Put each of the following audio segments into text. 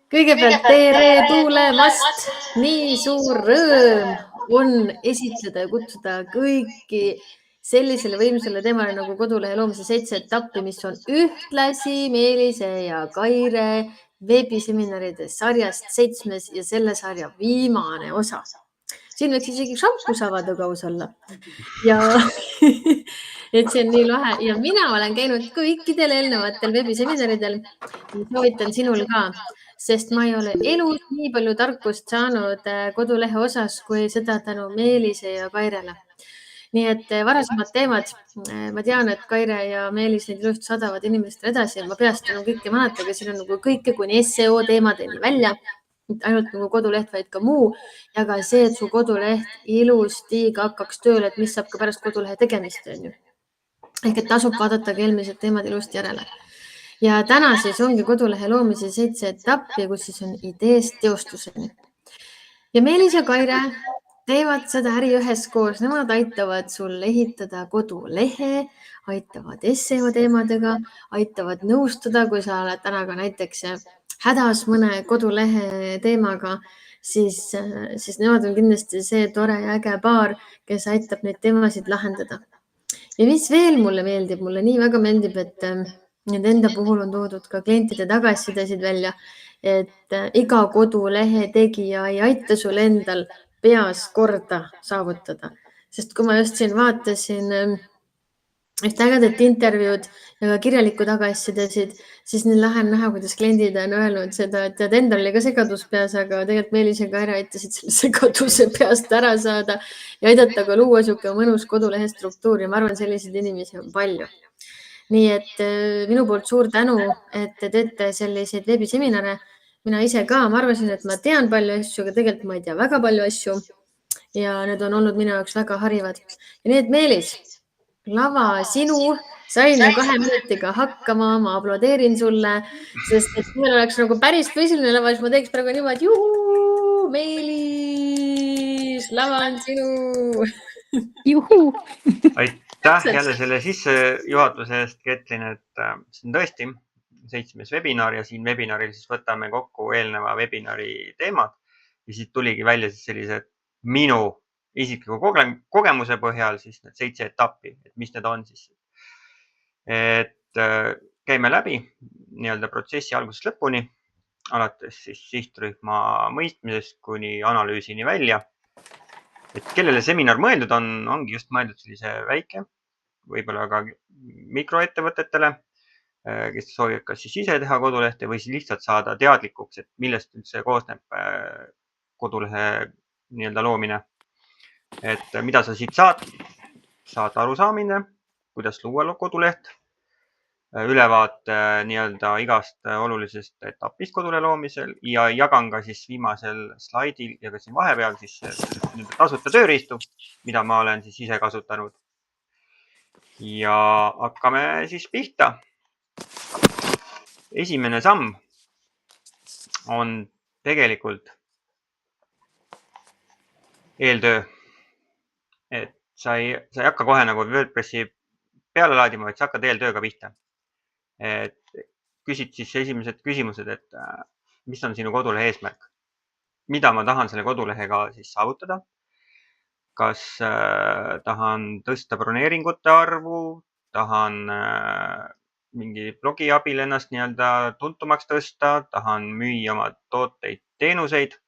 Kõigepealt tere tulemast! Nii suur rõõm on esitleda ja kutsuda kõiki sellisele võimsale teemale nagu kodulehe loomise 7 etappi, mis on ühtlasi Meelise ja Kaire veebiseminaride sarjast 7. ja selle sarja viimane osa. Siin võiks isegi šampus avada kaus olla. Ja et see on nii lahe. Ja mina olen käinud kõikidel eelnevatel veebiseminaridel. Soovitan sinul ka. Sest ma ei ole elus nii palju tarkust saanud kodulehe osas, kui seda tänu Meelise ja Kairele. Nii et varasemad teemad, ma tean, et Kaire ja Meelis neid ilusti sadavad inimestele edasi. Ma peast enam kõike mäletan, aga siin on nagu kõike kuni SEO teemadeni välja. Ainult nagu koduleht, vaid ka muu. Ja ka see, et su koduleht ilusti hakkaks tööle, et mis saab ka pärast kodulehe tegemist. Ehk et tasub vaadata ka eelmised teemad ilusti järele. Ja täna siis ongi kodulehe loomise 7 etappi, kus siis on ideest teostuseni. Ja Meelis ja Kaire teevad seda äri üheskoos. Nemad aitavad sul ehitada kodulehe, aitavad SEO teemadega, aitavad nõustada, kui sa oled täna ka näiteks hädas mõne kodulehe teemaga, siis nemad on kindlasti see tore ja äge paar, kes aitab neid teemasid lahendada. Ja mis veel mulle meeldib? Mulle nii väga meeldib, et nende enda puhul on toodud ka klientide tagasisidesid välja, et iga kodulehe tegija ei aita sul endal peas korda saavutada. Sest kui ma just siin vaatasin ühte ägedat intervjuud ja ka kirjalikku tagasisidesid, siis nii lahe on näha, kuidas kliendid on öelnud seda, et tead, endal oli ka segadus peas, aga tegelikult Meelis ja Kaire aitasid selle segaduse peast ära saada ja aidata ka luua sihuke mõnus kodulehe struktuur ja ma arvan, selliseid inimesi on palju. Nii et minu poolt suur tänu, et te teete selliseid veebiseminare. Mina ise ka, ma arvasin, et ma tean palju asju, aga tegelikult ma ei tea väga palju asju ja need on olnud minu jaoks väga harivad. Ja nii et Meelis, lava sinu, sain 2 minutiga hakkama, ma aplodeerin sulle, sest et meil oleks nagu päris füüsiline lava, siis ma teeks praegu niimoodi, juhu, Meelis, lava on sinu. Juhu! Aitäh jälle selle sissejuhatuse eest, Ketlin, et see on tõesti 7. webinar ja siin webinaril siis võtame kokku eelneva webinari teemad ja siit tuligi välja siis sellised minu isikliku kogemuse põhjal siis need 7 etappi, et mis need on siis. Et käime läbi nii-öelda protsessi algusest lõpuni, alates siis sihtrühma mõistmisest kuni analüüsini välja. Et kellele seminar mõeldud on, ongi just mõeldud sellise väike, võib-olla ka mikroettevõtetele, kes soovivad kas siis ise teha kodulehte või siis lihtsalt saada teadlikuks, et millest üldse koosneb kodulehe nii-öelda loomine. Et mida sa siit saad arusaamine, kuidas luua koduleht, ülevaate nii-öelda igast olulisest etapist kodulehe loomisel ja jagan ka siis viimasel slaidil ja ka siin vahepeal siis tasuta tööriistu, mida ma olen siis ise kasutanud. Ja hakkame siis pihta. Esimene samm on tegelikult eeltöö. Et sa ei hakka kohe nagu WordPressi peale laadima, vaid sa hakkad eeltööga pihta. Et küsid siis esimesed küsimused, et mis on sinu kodulehe eesmärk? Mida ma tahan selle kodulehega siis saavutada? Kas tahan tõsta broneeringute arvu, tahan mingi blogi abil ennast nii-öelda tuntumaks tõsta, tahan müüa oma tooteid, teenuseid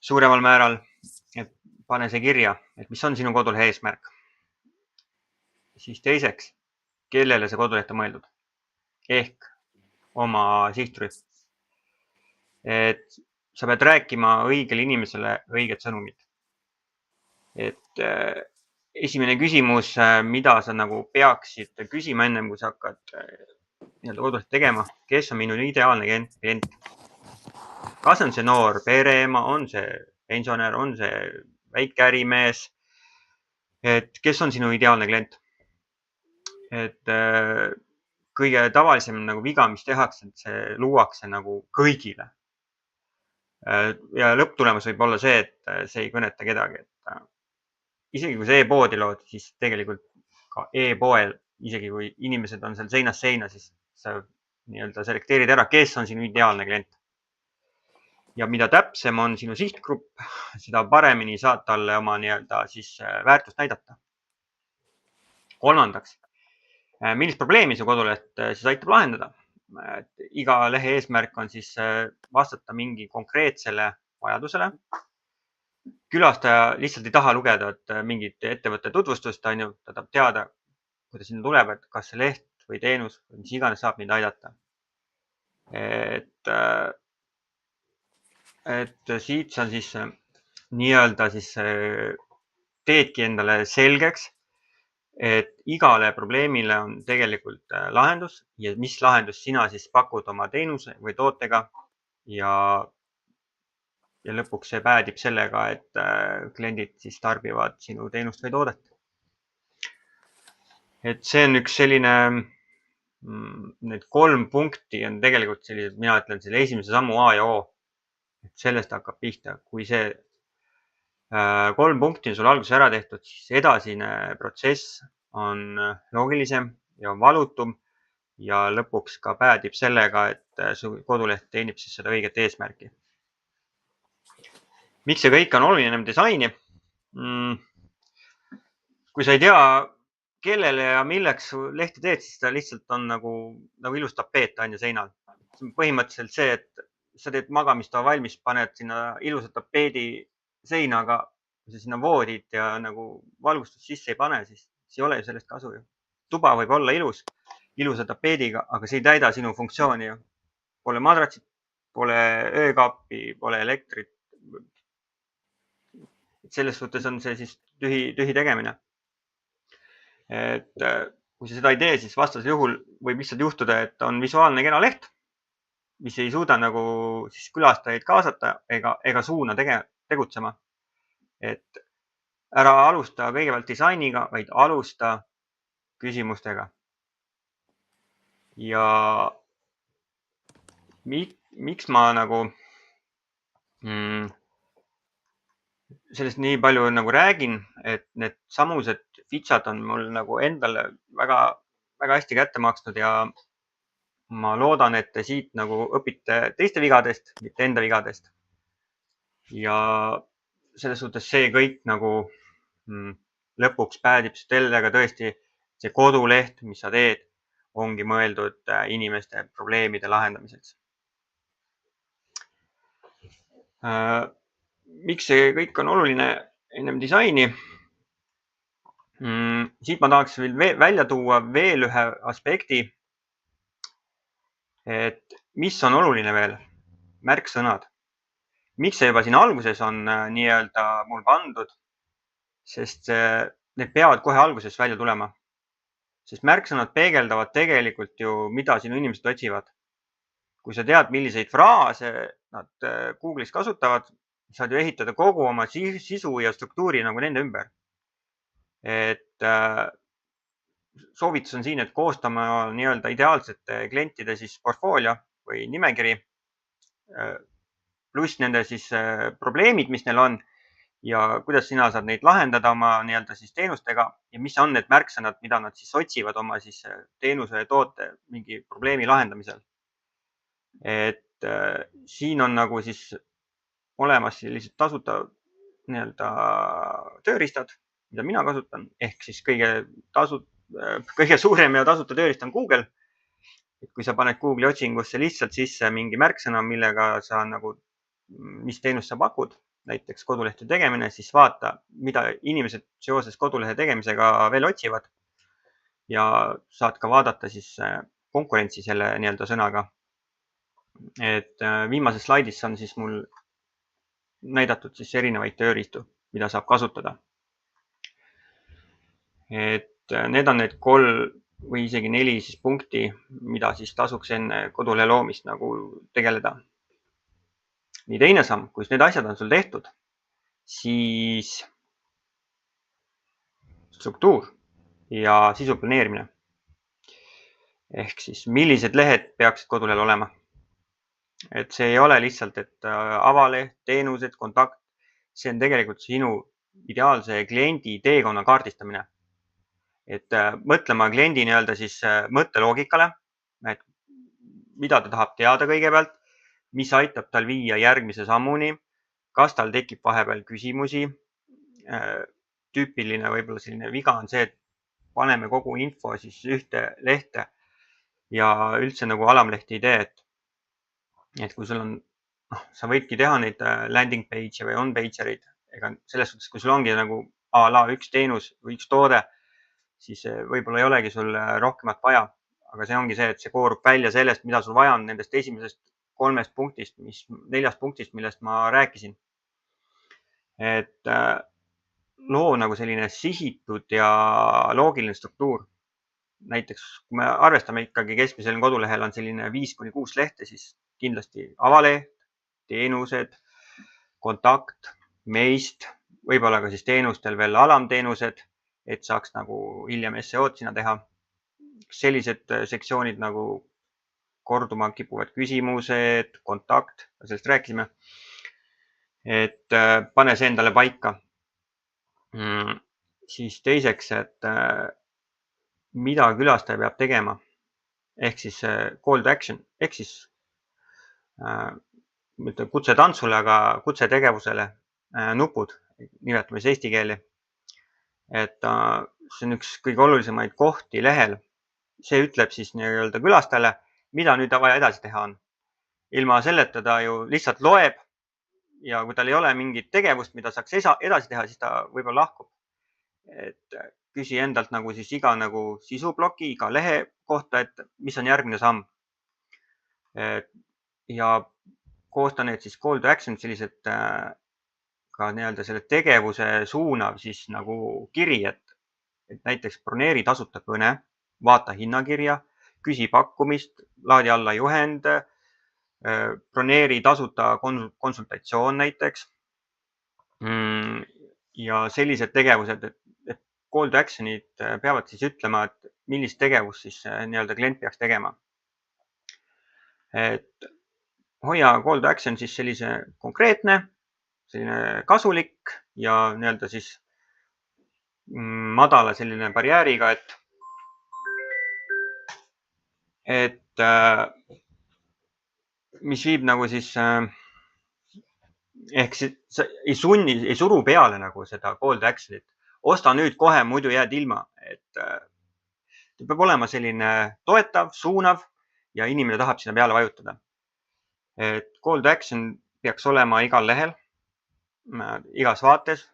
suuremal määral, et pane see kirja, et mis on sinu kodulehe eesmärk. Siis teiseks, kellele see koduleht on mõeldud? Ehk oma sihtrühm. Et sa pead rääkima õigele inimesele õiget sõnumit. Et esimene küsimus, mida sa nagu peaksid küsima ennem, kui sa hakkad nii-öelda koduleht tegema, kes on minu ideaalne klient? Kas on see noor pereema, on see pensionär, on see väike ärimees? Et kes on sinu ideaalne klient? Et kõige tavalisem nagu viga, mis tehakse, et see luuakse nagu kõigile. Ja lõpptulemus võib olla see, et see ei kõneta kedagi. Isegi kui see e-poodi lood, siis tegelikult ka e-poel, isegi kui inimesed on seal seinast seina, siis sa nii-öelda selekteerid ära, kes on sinu ideaalne klient. ja mida täpsem on sinu sihtgrupp, seda paremini saad talle oma nii-öelda siis väärtust näidata. Kolmandaks, millist probleemi su koduleht siis aitab lahendada? Iga lehe eesmärk on siis vastata mingi konkreetsele vajadusele. Külastaja lihtsalt ei taha lugeda mingit ettevõtte tutvustust, ta tahab teada, kui ta sinna tuleb, et kas see leht või teenus või mis iganes saab neid aidata. Et siit sa siis nii-öelda siis teedki endale selgeks, et igale probleemile on tegelikult lahendus ja mis lahendus sina siis pakud oma teenuse või tootega ja lõpuks see päädib sellega, et kliendid siis tarbivad sinu teenust või toodet. Et see on üks selline, need 3 punkti on tegelikult sellised, mina ütlen selle esimese sammu A ja O. Et sellest hakkab pihta, kui see 3 punkti on sul alguses ära tehtud, siis edasine protsess on loogilisem ja valutum ja lõpuks ka päädib sellega, et su koduleht teenib siis seda õiget eesmärki. Miks see kõik on oluline disaini? Kui sa ei tea, kellele ja milleks su lehti teed, siis ta lihtsalt on nagu ilus tapeet on ju seinal. Põhimõtteliselt see, et sa teed magamistoa valmis, paned sinna ilusa tapeedi seina, aga kui sa sinna voodid ja nagu valgustust sisse ei pane, siis ei ole ju sellest kasu ju. Tuba võib olla ilus, ilusa tapeediga, aga see ei täida sinu funktsiooni ju. Pole madratsit, pole öökappi, pole elektrit. Selles suhtes on see siis tühi tegemine. Et kui sa seda ei tee, siis vastasel juhul võib lihtsalt juhtuda, et on visuaalne kena leht, mis ei suuda nagu siis külastajaid kaasata ega suuna tegutsema. Et ära alusta kõigepealt disainiga, vaid alusta küsimustega. Ja miks ma nagu sellest nii palju nagu räägin, et need samused fitsad on mul nagu endale väga hästi kätte maksnud ja ma loodan, et te siit nagu õpite teiste vigadest, mitte enda vigadest. Ja selles suhtes see kõik nagu lõpuks päädib sellega tõesti see koduleht, mis sa teed, ongi mõeldud inimeste probleemide lahendamiseks. Miks see kõik on oluline ennem disaini? Siit ma tahaks välja tuua veel ühe aspekti, et mis on oluline veel? Märksõnad. Miks see juba siin alguses on nii-öelda mul pandud? Sest need peavad kohe alguses välja tulema. Sest märksõnad peegeldavad tegelikult ju, mida sinu inimesed otsivad. Kui sa tead, milliseid fraase nad Google'is kasutavad, saad ju ehitada kogu oma sisu ja struktuuri nagu nende ümber. Et soovitus on siin, et koostama nii-öelda ideaalsete klientide siis portfoolio või nimekiri, pluss nende siis probleemid, mis neil on ja kuidas sina saad neid lahendada oma nii-öelda siis teenustega ja mis on need märksõnad, mida nad siis otsivad oma siis teenuse ja toote mingi probleemi lahendamisel. Et siin on nagu siis olemas sellised tasuta nii-öelda tööriistad, mida mina kasutan, ehk siis kõige suurem ja tasuta tööriist on Google. Et kui sa paned Google'i otsingusse lihtsalt sisse mingi märksõna, millega sa nagu, mis teenust sa pakud, näiteks kodulehte tegemine, siis vaata, mida inimesed seoses kodulehe tegemisega veel otsivad ja saad ka vaadata siis konkurentsi selle nii-öelda sõnaga. Et viimases slaidis on siis mul näidatud siis erinevaid tööriistu, mida saab kasutada. Et need on need 3 või isegi 4 siis punkti, mida siis tasuks enne kodulehe loomist nagu tegeleda. Nii teine samm, kui need asjad on sul tehtud, siis struktuur ja sisu planeerimine. Ehk siis millised lehed peaksid kodulehel olema. Et see ei ole lihtsalt, et avaleht, teenused, kontakt. See on tegelikult sinu ideaalse kliendi teekonna kaardistamine. Et mõtlema kliendi nii-öelda siis mõtteloogikale, et mida ta tahab teada kõigepealt, mis aitab tal viia järgmise sammuni, kas tal tekib vahepeal küsimusi. Tüüpiline võib-olla selline viga on see, et paneme kogu info siis ühte lehte ja üldse nagu alamlehti ei tee, et kui sul on, sa võidki teha neid landing page'e või on-page'erid, ega selles suhtes, kui sul ongi nagu a la üks teenus või üks toode, siis võib-olla ei olegi sul rohkemat vaja, aga see ongi see, et see koorub välja sellest, mida sul vaja on nendest esimesest 4 punktist, millest ma rääkisin. Et loo nagu selline sihitud ja loogiline struktuur. Näiteks, kui me arvestame ikkagi keskmisel kodulehel on selline 5-6 lehte, siis kindlasti avaleht, teenused, kontakt, meist, võib-olla ka siis teenustel veel alamteenused, et saaks nagu hiljem SEO-d sinna teha. Sellised sektsioonid nagu korduma kipuvad küsimused, kontakt, sellest rääkisime. Et pane see endale paika. Siis teiseks, et mida külastaja peab tegema, ehk siis call to action, ehk siis kutse tantsule, aga kutse tegevusele nupud, nimetame siis eesti keeli. Et see on üks kõige olulisemaid kohti lehel. See ütleb siis nii-öelda külastajale, mida nüüd vaja edasi teha on. Ilma selleta ta ju lihtsalt loeb ja kui tal ei ole mingit tegevust, mida saaks edasi teha, siis ta võib-olla lahkub. Et küsi endalt nagu siis iga nagu sisubloki, iga lehe kohta, et mis on järgmine samm. Ja koosta need siis call to action sellised ka nii-öelda selle tegevuse suunav siis nagu kiri, et näiteks broneeri tasuta kõne, vaata hinnakirja, küsi pakkumist, laadi alla juhend, broneeri tasuta konsultatsioon näiteks. Ja sellised tegevused, et call to action'id peavad siis ütlema, et millist tegevust siis nii-öelda klient peaks tegema. Et hoia call to action siis sellise konkreetne, selline kasulik ja nii-öelda siis madala selline barjääriga, et mis viib nagu siis ehk sa ei suru peale nagu seda call to action'it. Osta nüüd kohe, muidu jääd ilma. Et ta peab olema selline toetav, suunav ja inimene tahab sinna peale vajutada. Et call to action peaks olema igal lehel, igas vaates.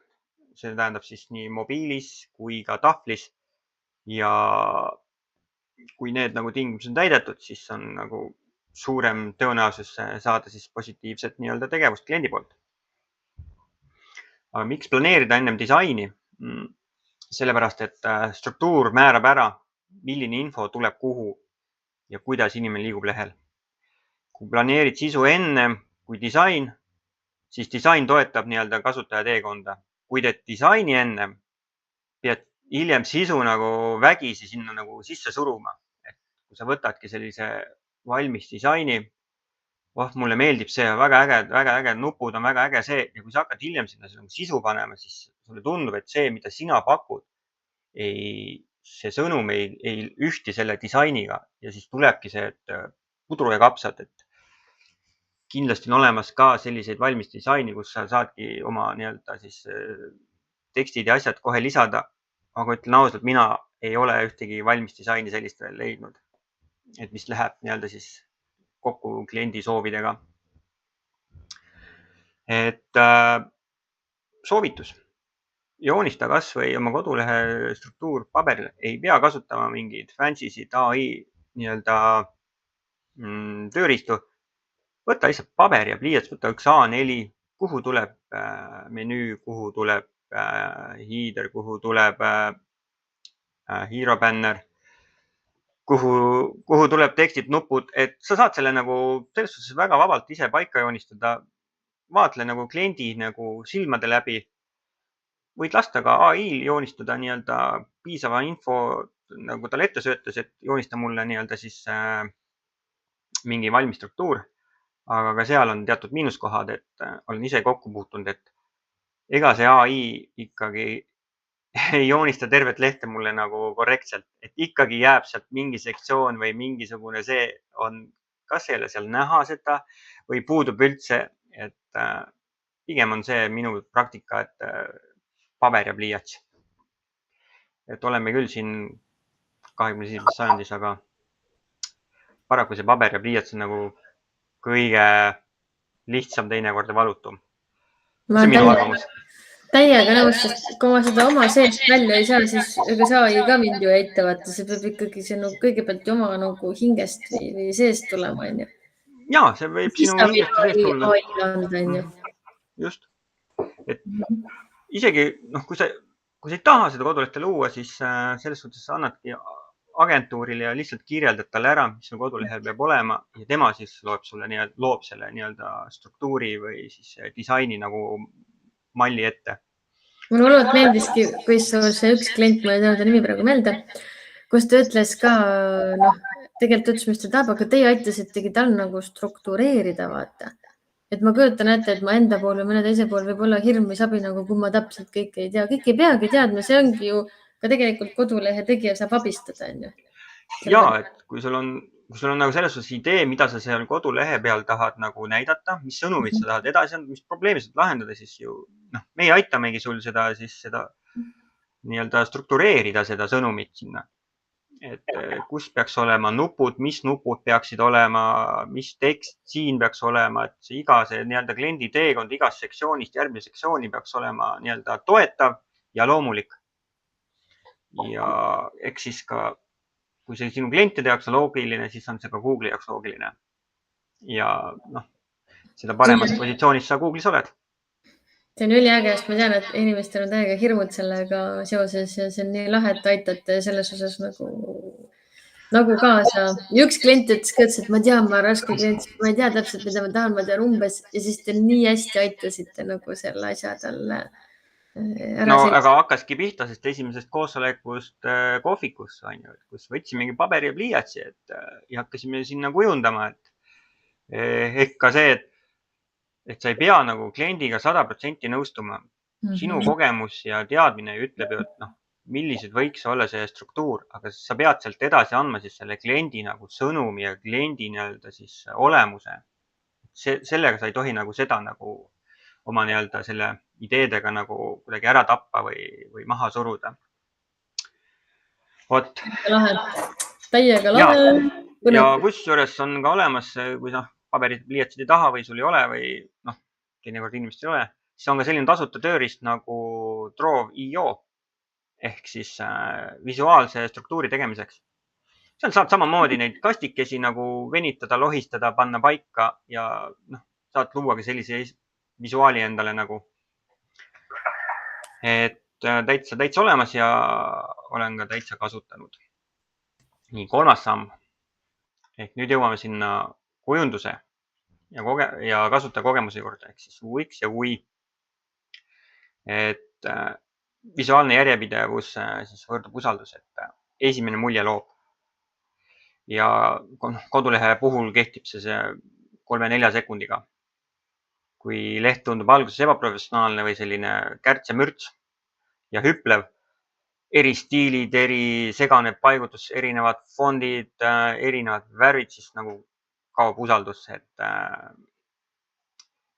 See tähendab siis nii mobiilis kui ka tahvlis. Ja kui need nagu tingimused on täidetud, siis on nagu suurem tõenäosus saada siis positiivset nii-öelda tegevust kliendi poolt. Aga miks planeerida ennem disaini? Sellepärast, et struktuur määrab ära, milline info tuleb kuhu ja kuidas inimene liigub lehel. Kui planeerid sisu enne kui disain, siis disain toetab nii-öelda kasutaja teekonda. Kui teed disaini enne, pead hiljem sisu nagu vägisi sinna nagu sisse suruma. Et kui sa võtadki sellise valmis disaini, mulle meeldib see, väga äge, nupud on väga äge see ja kui sa hakkad hiljem sinna sisu panema, siis sulle tundub, et see, mida sina pakud, see sõnum ei ühti selle disainiga ja siis tulebki see, et pudru ja kapsad, et kindlasti on olemas ka selliseid valmis disaini, kus sa saadki oma nii-öelda siis tekstid ja asjad kohe lisada. Aga ütlen ausalt, mina ei ole ühtegi valmis disaini sellist veel leidnud, et mis läheb nii-öelda siis kokku kliendi soovidega. Et soovitus, joonista kas või oma kodulehe struktuur paberil, ei pea kasutama mingeid fancy'sid AI nii-öelda tööriistu. Võta lihtsalt paber ja pliiats, võta üks A4, kuhu tuleb menüü, kuhu tuleb hiider, kuhu tuleb hero banner, kuhu tuleb tekstid, nupud, et sa saad selle nagu selles suhtes väga vabalt ise paika joonistada. Vaatle nagu kliendi nagu silmade läbi. Võid lasta ka AI joonistada nii-öelda piisava info, nagu talle ette söötas, et joonista mulle nii-öelda siis mingi valmis struktuur. Aga ka seal on teatud miinuskohad, et olen ise kokku puutunud, et ega see AI ikkagi ei joonista tervet lehte mulle nagu korrektselt, et ikkagi jääb sealt mingi sektsioon või mingisugune see on kas ei ole seal näha seda või puudub üldse, et pigem on see minu praktika, et paber ja pliiats. Et oleme küll siin 21. sajandis, aga paraku see paber ja pliiats on nagu kõige lihtsam, teinekord valutum. Ma See on minu olen arvamus. täiega nõus, sest kui ma seda oma seest välja ei saa, siis ega sa ei ka mind ju ei eita, vaata, see peab ikkagi see nagu kõigepealt oma nagu hingest või seest tulema, on ju. Jaa, see võib Siis sinu ta võib hingest seest tulla. AI-le anda, on ju. Just. Et isegi, kui sa ei taha seda kodulehte luua, siis selles suhtes sa annadki agentuurile ja lihtsalt kirjeldad talle ära, mis sul kodulehel peab olema ja tema siis loob selle nii-öelda struktuuri või siis disaini nagu malli ette. Mulle hullult meeldiski, kui see üks klient, ma ei tea ta nimi praegu meelde, kus ta ütles ka, tegelikult ütles, mis ta tahab, aga teie aitasitegi tal nagu struktureerida, vaata. Et ma kujutan ette, et ma enda pool või mõne teise pool võib olla hirm või sabi, nagu kui ma täpselt kõike ei tea. Kõik ei peagi teadma, see ongi ju ka tegelikult kodulehe tegija saab abistada, on ju. Jaa, et kui sul on nagu selles suhtes idee, mida sa seal kodulehe peal tahad nagu näidata, mis sõnumid sa tahad edasi anda, mis probleemi sa lahendada, siis ju meie aitamegi sul seda nii-öelda struktureerida seda sõnumit sinna. Et kus peaks olema nupud, mis nupud peaksid olema, mis tekst siin peaks olema, et iga see nii-öelda kliendi teekond igast sektsioonist järgmise sektsiooni peaks olema nii-öelda toetav ja loomulik. Ja eks siis ka kui see sinu klientide jaoks on loogiline, siis on see ka Google'i jaoks loogiline. Ja seda paremas positsioonis sa Google'is oled. See on üliäge, sest ma tean, et inimestel on täiega hirmud sellega seoses ja see on nii lahe, et aitate selles osas nagu kaasa. Ja üks klient ütles, et ma tean, ma raske klient, ma ei tea täpselt, mida ma tahan, ma tean umbes ja siis te nii hästi aitasite nagu selle asja talle. Aga hakkaski pihta, sest esimesest koosolekust kohvikus, kus võtsimegi paberi ja pliiatsi ja hakkasime sinna kujundama, ehk ka see, et sa ei pea nagu kliendiga 100% nõustuma. Sinu kogemus ja teadmine ütleb ju, et millised võiks olla see struktuur, aga sa pead sealt edasi andma siis selle kliendi nagu sõnumi ja kliendi nii-öelda siis olemuse. Sellega sa ei tohi nagu seda nagu oma nii-öelda selle ideedega nagu kuidagi ära tappa või maha suruda. Vot. Täiega lahe. Ja kusjuures on ka olemas, kui paberid, pliiatsid ei taha või sul ei ole või teinekord inimest ei ole, siis on ka selline tasuta tööriist nagu Draw.io ehk siis visuaalse struktuuri tegemiseks. Seal saad samamoodi neid kastikesi nagu venitada, lohistada, panna paika ja saad luua ka sellise visuaali endale nagu. Et täitsa olemas ja olen ka täitsa kasutanud. Nii, 3. samm. Ehk nüüd jõuame sinna kujunduse ja kasutajakogemuse juurde, ehk siis UX ja UI. Et visuaalne järjepidevus siis võrdub usaldus, et esimene mulje loob. Ja kodulehe puhul kehtib see 3-4 sekundiga. Kui leht tundub alguses ebaprofessionaalne või selline kärts ja mürts ja hüplev, eri stiilid, segane paigutus, erinevad fondid, erinevad värvid, siis nagu kaob usaldus, et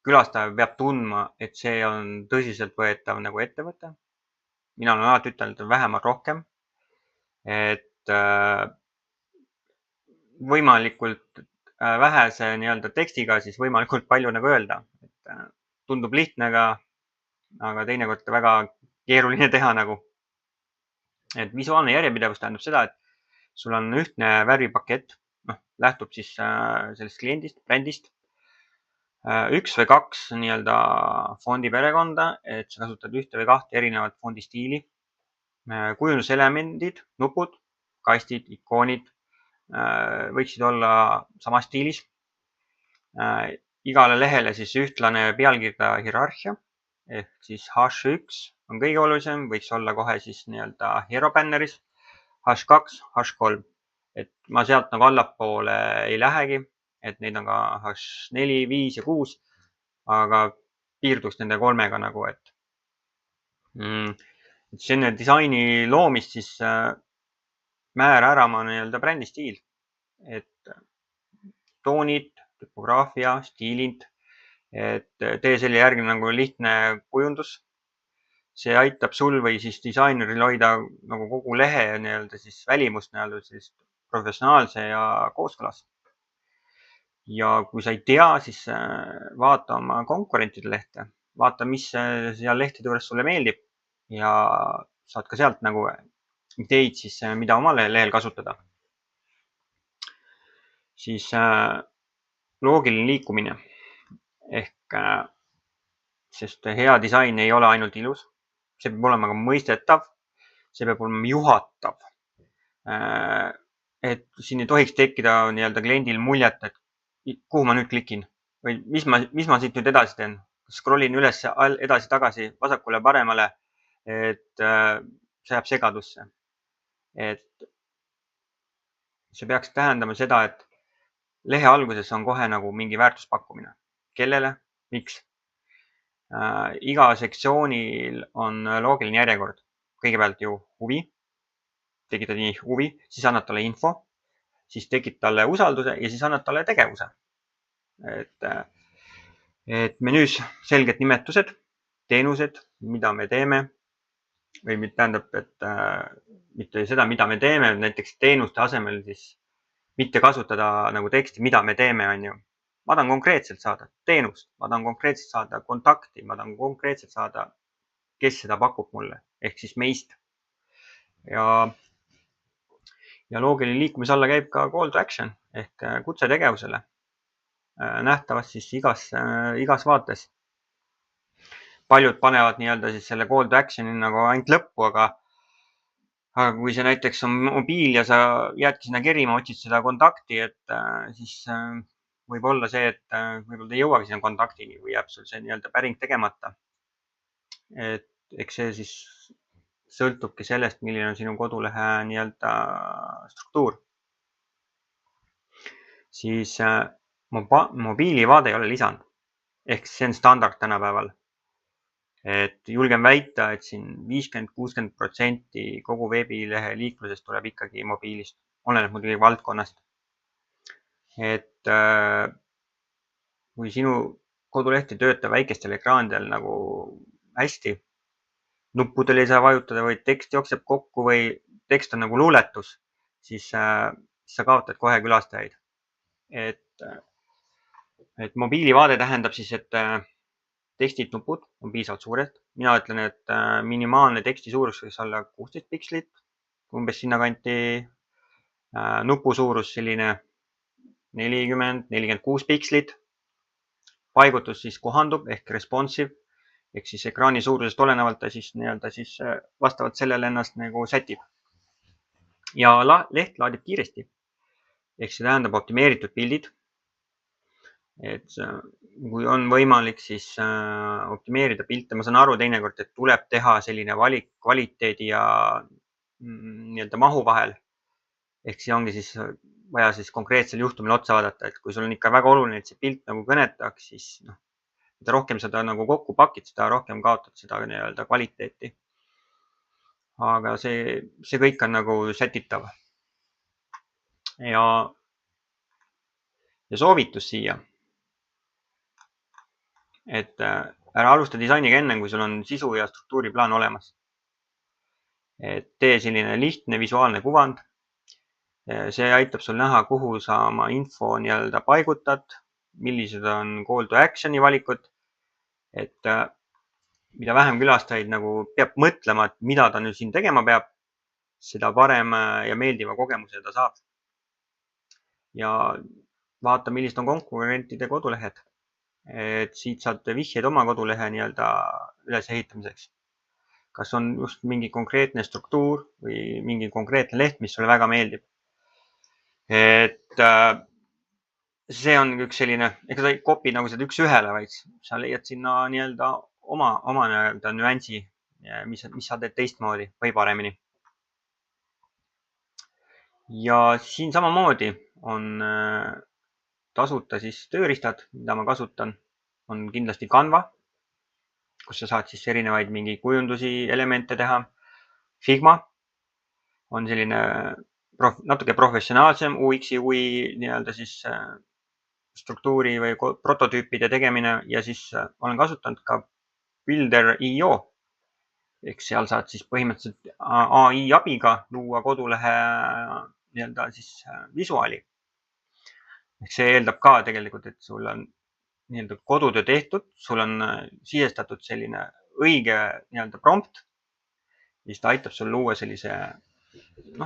külastaja peab tundma, et see on tõsiseltvõetav nagu ettevõte. Mina olen alati ütelnud, et vähem on rohkem, et võimalikult vähese nii-öelda tekstiga siis võimalikult palju nagu öelda. Tundub lihtne, aga teinekord väga keeruline teha nagu. Et visuaalne järjepidevus tähendab seda, et sul on ühtne värvipakett, lähtub siis sellest kliendist, brändist. 1 või 2 nii-öelda fondi perekonda, et sa kasutad 1 või 2 erinevat fondi stiili. Kujunduselemendid, nupud, kastid, ikoonid võiksid olla samas stiilis. Igale lehele siis ühtlane pealkirja hierarhia, ehk siis H1 on kõige olulisem, võiks olla kohe siis nii-öelda hero banneris, H2, H3. Et ma sealt nagu allapoole ei lähegi, et neid on ka H4, 5 ja 6, aga piirduks nende 3-ga nagu, et enne disaini loomist siis määra ära oma nii-öelda brändistiil, et toonid, typograafia, stiilid, et tee selle järgi nagu lihtne kujundus. See aitab sul või siis disaineril hoida nagu kogu lehe nii-öelda siis välimust nii-öelda siis professionaalse ja kooskõlas. Ja kui sa ei tea, siis vaata oma konkurentide lehte, vaata, mis seal lehtede juures sulle meeldib ja saad ka sealt nagu ideid siis, mida oma lehel kasutada. Siis loogiline liikumine ehk, sest hea disain ei ole ainult ilus, see peab olema ka mõistetav, see peab olema juhatav. Et siin ei tohiks tekkida nii-öelda kliendil muljet, et kuhu ma nüüd klikin või mis ma siit nüüd edasi teen. Scrollin üles, edasi-tagasi, vasakule, paremale, et see jääb segadusse. Et see peaks tähendama seda, et lehe alguses on kohe nagu mingi väärtuspakkumine. Kellele? Miks? Iga sektsioonil on loogiline järjekord. Kõigepealt ju huvi. Tekitad nii huvi, siis annad talle info, siis tekid talle usalduse ja siis annad talle tegevuse. Et menüüs selged nimetused, teenused, mida me teeme või tähendab, et mitte seda, mida me teeme, näiteks teenuste asemel siis mitte kasutada nagu teksti, mida me teeme, on ju. Ma tahan konkreetselt saada teenust, ma tahan konkreetselt saada kontakti, ma tahan konkreetselt saada, kes seda pakub mulle, ehk siis meist. Ja loogiline liikumise alla käib ka call to action ehk kutse tegevusele. Nähtavast siis igas vaates. Paljud panevad nii-öelda siis selle call to action'i nagu ainult lõppu, aga kui see näiteks on mobiil ja sa jäädki sinna kerima, otsid seda kontakti, et siis võib olla see, et võib-olla ei jõuagi sinna kontaktini või jääb sul see nii-öelda päring tegemata. Et eks see siis sõltubki sellest, milline on sinu kodulehe nii-öelda struktuur. Siis mobiilivaade ei ole lisand. Ehk see on standard tänapäeval. Et julgen väita, et siin 50-60% kogu veebilehe liiklusest tuleb ikkagi mobiilist. Oleneb muidugi valdkonnast. Et kui sinu koduleht ei tööta väikestel ekraanidel nagu hästi, nuppudel ei saa vajutada või tekst jookseb kokku või tekst on nagu luuletus, siis sa kaotad kohe külastajaid. Et mobiilivaade tähendab siis, et tekstid, nupud on piisavalt suured. Mina ütlen, et minimaalne teksti suurus võiks olla 16 pikslit, umbes sinna kanti. Nupu suurus selline 40-46 pikslit. Paigutus siis kohandub ehk responsive. Ehk siis ekraani suurusest olenevalt ta siis nii-öelda siis vastavalt sellele ennast nagu sätib. Ja leht laadib kiiresti. Ehk see tähendab optimeeritud pildid. Et kui on võimalik, siis optimeerida pilte. Ma saan aru teinekord, et tuleb teha selline valik kvaliteedi ja nii-öelda mahu vahel. Ehk see ongi siis vaja siis konkreetsel juhtumil otsa vaadata, et kui sul on ikka väga oluline, et see pilt nagu kõnetaks, siis mida rohkem seda nagu kokku pakid, seda rohkem kaotad seda nii-öelda kvaliteeti. Aga see kõik on nagu sätitav. Ja soovitus siia. Et ära alusta disainiga enne, kui sul on sisu ja struktuuriplaan olemas. Et tee selline lihtne visuaalne kuvand. See aitab sul näha, kuhu sa oma info nii-öelda paigutad, millised on call to action'i valikud. Et mida vähem külastajaid nagu peab mõtlema, et mida ta nüüd siin tegema peab, seda parem ja meeldiva kogemuse ta saab. Ja vaata, millised on konkurentide kodulehed. Et siit saad vihjeid oma kodulehe nii-öelda ülesehitamiseks. Kas on just mingi konkreetne struktuur või mingi konkreetne leht, mis sulle väga meeldib. Et see on üks selline, ega sa ei kopi nagu seda üks ühele, vaid sa leiad sinna nii-öelda oma nii-öelda nüansi, mis sa teed teistmoodi või paremini. Ja siin samamoodi on tasuta siis tööriistad, mida ma kasutan, on kindlasti Canva, kus sa saad siis erinevaid mingi kujundusi, elemente teha. Figma on selline natuke professionaalsem UX-i UI nii-öelda siis struktuuri või prototüüpide tegemine ja siis olen kasutanud ka Builder.io. Ehk seal saad siis põhimõtteliselt AI abiga luua kodulehe nii-öelda siis visuaali. Ehk see eeldab ka tegelikult, et sul on nii-öelda kodutöö tehtud, sul on sisestatud selline õige nii-öelda prompt, siis ta aitab sul luua sellise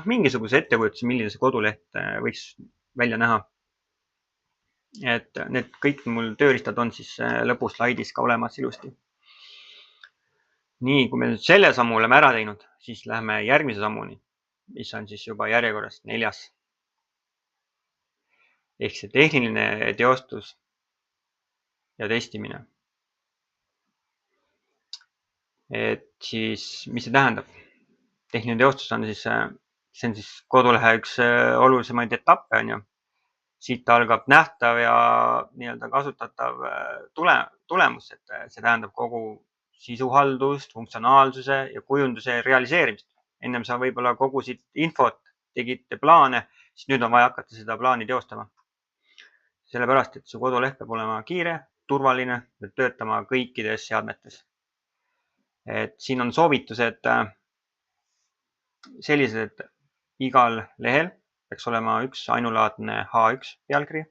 mingisuguse ettekujutuse, milline see koduleht võiks välja näha. Et need kõik mul tööriistad on siis lõpuslaidis ka olemas ilusti. Nii, kui me nüüd selle sammu oleme ära teinud, siis lähme järgmise sammuni, mis on siis juba järjekorras 4. Ehk see tehniline teostus ja testimine. Et siis, mis see tähendab? Tehniline teostus on siis, see on siis kodulehe üks olulisemaid etappe, on ju. Siit algab nähtav ja nii-öelda kasutatav tulemus, et see tähendab kogu sisuhaldust, funktsionaalsuse ja kujunduse realiseerimist. Ennem sa võib-olla kogusid infot, tegite plaane, siis nüüd on vaja hakata seda plaani teostama. Sellepärast, et su koduleht peab olema kiire, turvaline ja töötama kõikides seadmetes. Et siin on soovitused sellised, et igal lehel peaks olema üks ainulaadne H1 pealkiri.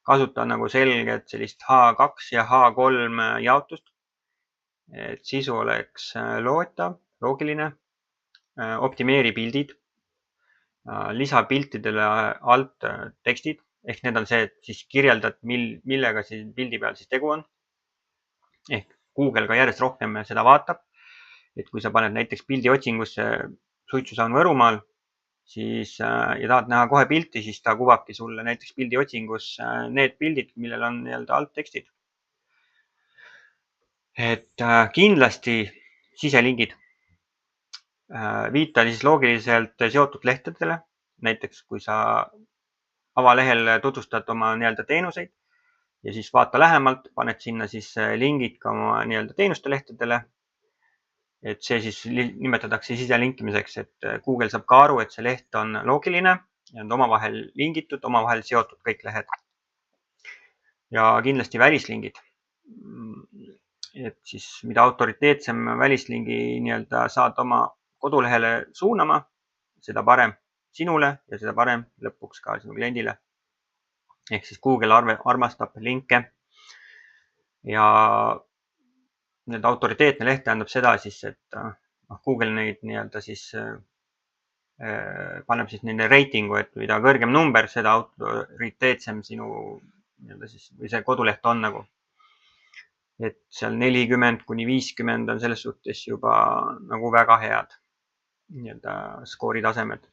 Kasuta nagu selget sellist H2 ja H3 jaotust, et sisu oleks loetav, loogiline, optimeeri pildid, lisa piltidele alt tekstid, ehk need on see, et siis kirjeldad, millega siin pildi peal siis tegu on. Ehk Google ka järjest rohkem seda vaatab, et kui sa paned näiteks pildi otsingusse suitsusaun Võrumaal, siis ja tahad näha kohe pilti, siis ta kuvabki sulle näiteks pildi otsingus need pildid, millel on nii-öelda alt tekstid. Et kindlasti siselingid. Viita siis loogiliselt seotud lehtedele. Näiteks kui sa avalehel tutvustad oma nii-öelda teenuseid ja siis vaata lähemalt, paned sinna siis lingid ka oma nii-öelda teenuste lehtedele. Et see siis nimetatakse siselinkimiseks, et Google saab ka aru, et see leht on loogiline ja on omavahel lingitud, omavahel seotud kõik lehed. Ja kindlasti välislingid. Et siis mida autoriteetsem välislingi nii-öelda saad oma kodulehele suunama, seda parem sinule ja seda parem lõpuks ka sinu kliendile. Ehk siis Google armastab linke ja need autoriteetne leht tähendab seda siis, et Google neid nii-öelda siis paneb siis nende reitingu, et mida kõrgem number, seda autoriteetsem sinu nii-öelda siis või see koduleht on nagu. Et seal 40 kuni 50 on selles suhtes juba nagu väga head nii-öelda skoori tasemed.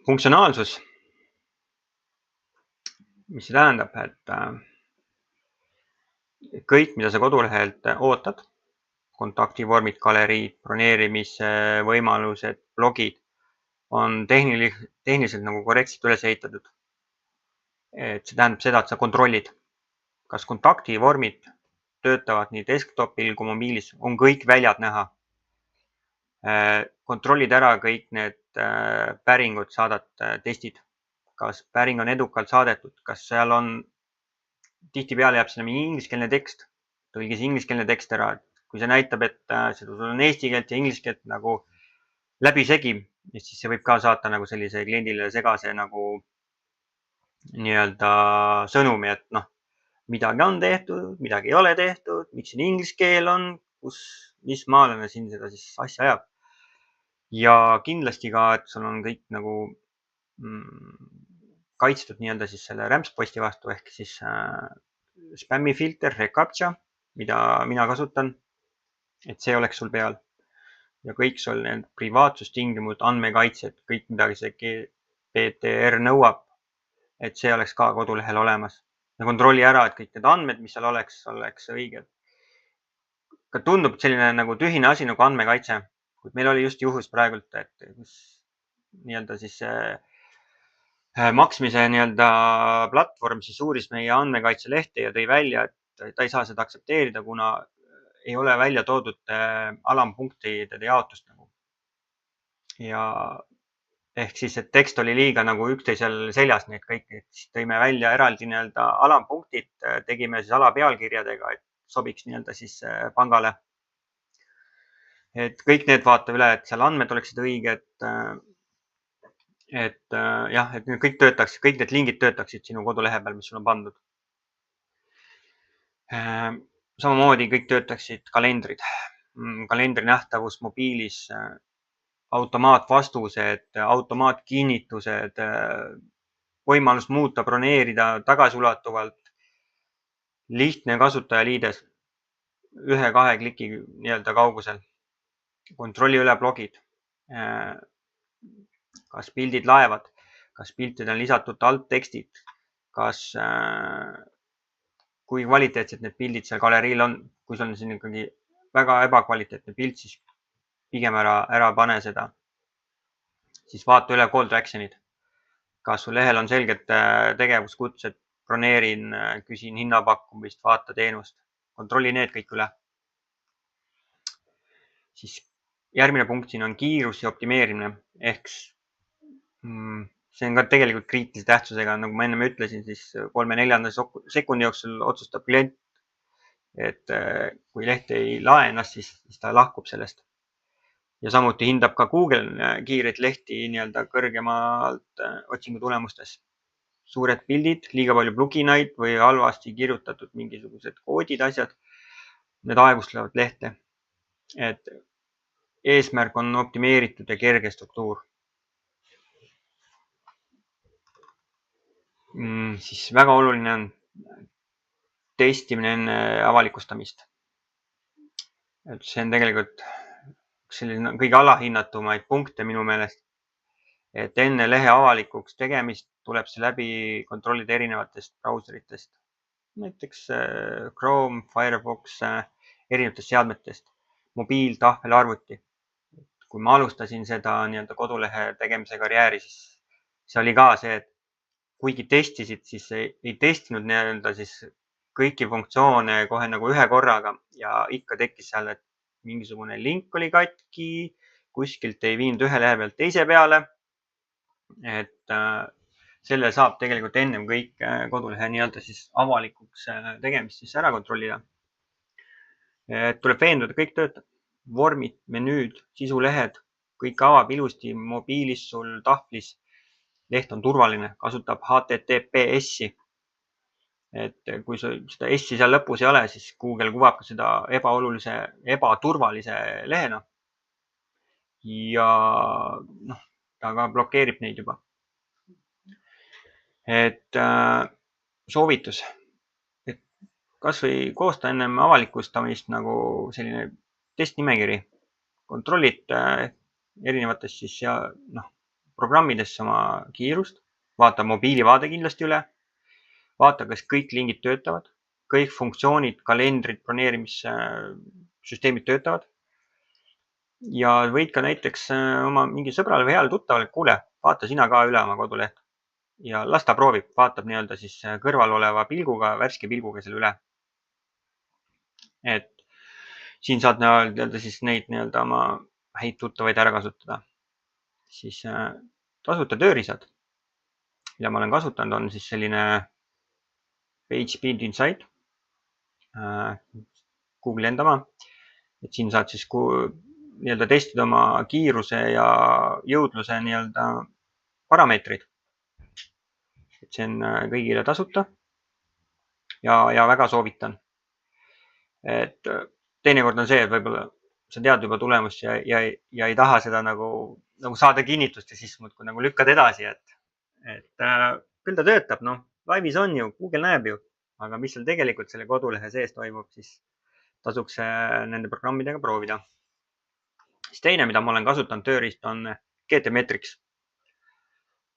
Funktsionaalsus. Mis see tähendab, et kõik, mida sa kodulehelt ootad, kontaktivormid, galeriid, broneerimise võimalused, blogid, on tehniliselt nagu korrektselt üles ehitatud. Et see tähendab seda, et sa kontrollid, kas kontaktivormid töötavad nii desktopil kui mobiilis, on kõik väljad näha. Kontrollid ära kõik need päringud, saadad testid, kas päring on edukalt saadetud, kas seal on tihtipeale jääb sinna mingi ingliskeelne tekst, tõlgis ingliskeelne tekst ära, et kui see näitab, et sul on eesti keelt ja inglise keelt nagu läbisegi, siis see võib ka saata nagu sellise kliendile segase nagu nii-öelda sõnumi, et midagi on tehtud, midagi ei ole tehtud, miks siin inglise keel on, mis maalane siin seda siis asja ajab. Ja kindlasti ka, et sul on kõik nagu kaitstud nii-öelda siis selle rämpsposti vastu ehk siis spämmifilter, reCAPTCHA, mida mina kasutan, et see oleks sul peal. Ja kõik sul need privaatsustingimud, andmekaitsed, kõik midagi see GDPR nõuab, et see oleks ka kodulehel olemas. Ja kontrolli ära, et kõik need andmed, mis seal oleks õiged. Ka tundub selline nagu tühine asi nagu andmekaitse. Meil oli just juhus praegult, et nii-öelda siis maksmise nii-öelda platvorm siis uuris meie andmekaitse lehte ja tõi välja, et ta ei saa seda aktsepteerida, kuna ei ole välja toodud alampunktide jaotust nagu. Ja ehk siis, et tekst oli liiga nagu üksteisel seljas, nii et kõik, siis tõime välja eraldi nii-öelda alampunktid, tegime siis alapealkirjadega, et sobiks nii-öelda siis pangale. Et kõik need vaata üle, et seal andmed oleksid õiged, et jah, et kõik töötaks, kõik need lingid töötaksid sinu kodulehe peal, mis sul on pandud. Samamoodi kõik töötaksid kalendrid, kalendri nähtavus mobiilis, automaatvastused, automaatkinnitused, võimalus muuta, broneerida tagasiulatuvalt, lihtne kasutajaliides, 1-2 kliki nii-öelda kaugusel, kontrolli üle blogid, kas pildid laevad, kas piltidele on lisatud alttekstid, kas kui kvaliteetsed need pildid seal galeriil on, kui sul on siin ikkagi väga ebakvaliteetne pilt, siis pigem ära pane seda. Siis vaata üle call to action'id. Kas su lehel on selged tegevuskutsed, broneerin, küsin hinnapakkumist, vaata teenust, kontrolli need kõik üle. Siis järgmine punkt siin on kiirus ja optimeerimine, ehk see on ka tegelikult kriitilise tähtsusega, nagu ma enne ütlesin, siis 3/4 sekundi jooksul otsustab klient, et kui leht ei lae ennast, siis ta lahkub sellest. Ja samuti hindab ka Google kiireid lehti nii-öelda kõrgemalt otsingu tulemustes. Suured pildid, liiga palju pluginaid või halvasti kirjutatud mingisugused koodid, asjad, need aegustavad lehte. Et eesmärk on optimeeritud ja kerge struktuur. Siis väga oluline on testimine enne avalikustamist. Et see on tegelikult selline kõige alahinnatumaid punkte minu meelest, et enne lehe avalikuks tegemist tuleb see läbi kontrollida erinevatest brauseritest, näiteks Chrome, Firefox, erinevatest seadmetest, mobiil, tahvel, arvuti. Kui ma alustasin seda nii-öelda kodulehe tegemise karjääri, siis see oli ka see, et kuigi testisid, siis ei testinud nii-öelda siis kõiki funktsioone kohe nagu ühe korraga ja ikka tekkis seal, et mingisugune link oli katki, kuskilt ei viinud ühe lehe pealt teise peale. Et selle saab tegelikult ennem kõik kodulehe nii-öelda siis avalikuks tegemist siis ära kontrollida. Tuleb veenduda, kõik töötab. Vormid, menüüd, sisulehed, kõik avab ilusti mobiilis sul tahvlis. Leht on turvaline, kasutab HTTPS-i. Et kui seda S-i seal lõpus ei ole, siis Google kuvab ka seda ebaturvalise lehena. Ja ta ka blokeerib neid juba. Et soovitus, et kas või koosta ennem avalikustamist nagu selline testnimekiri. Kontrollid erinevatest siis programmidesse oma kiirust, vaata mobiilivaade kindlasti üle, vaata, kas kõik lingid töötavad, kõik funktsioonid, kalendrid, broneerimissüsteemid töötavad. Ja võid ka näiteks oma mingi sõbrale või heale tuttavale, kuule, vaata sina ka üle oma koduleht ja las ta proovib, vaatab nii-öelda siis kõrval oleva pilguga, värske pilguga selle üle. Et siin saad nii-öelda siis neid nii-öelda oma häid tuttavaid ära kasutada. Siis tasuta tööriisad, mida ma olen kasutanud, on siis selline PageSpeed Insight, Google'i enda oma, et siin saad siis nii-öelda testida oma kiiruse ja jõudluse nii-öelda parameetrid. Et see on kõigile tasuta ja väga soovitan. Et teinekord on see, et võib-olla sa tead juba tulemust ja ei taha seda nagu saada kinnitust ja siis muudkui nagu lükkad edasi, et küll ta töötab, laivis on ju, Google näeb ju, aga mis seal tegelikult selle kodulehe sees toimub, siis tasuks nende programmidega proovida. Siis teine, mida ma olen kasutanud tööriist, on GTmetrix.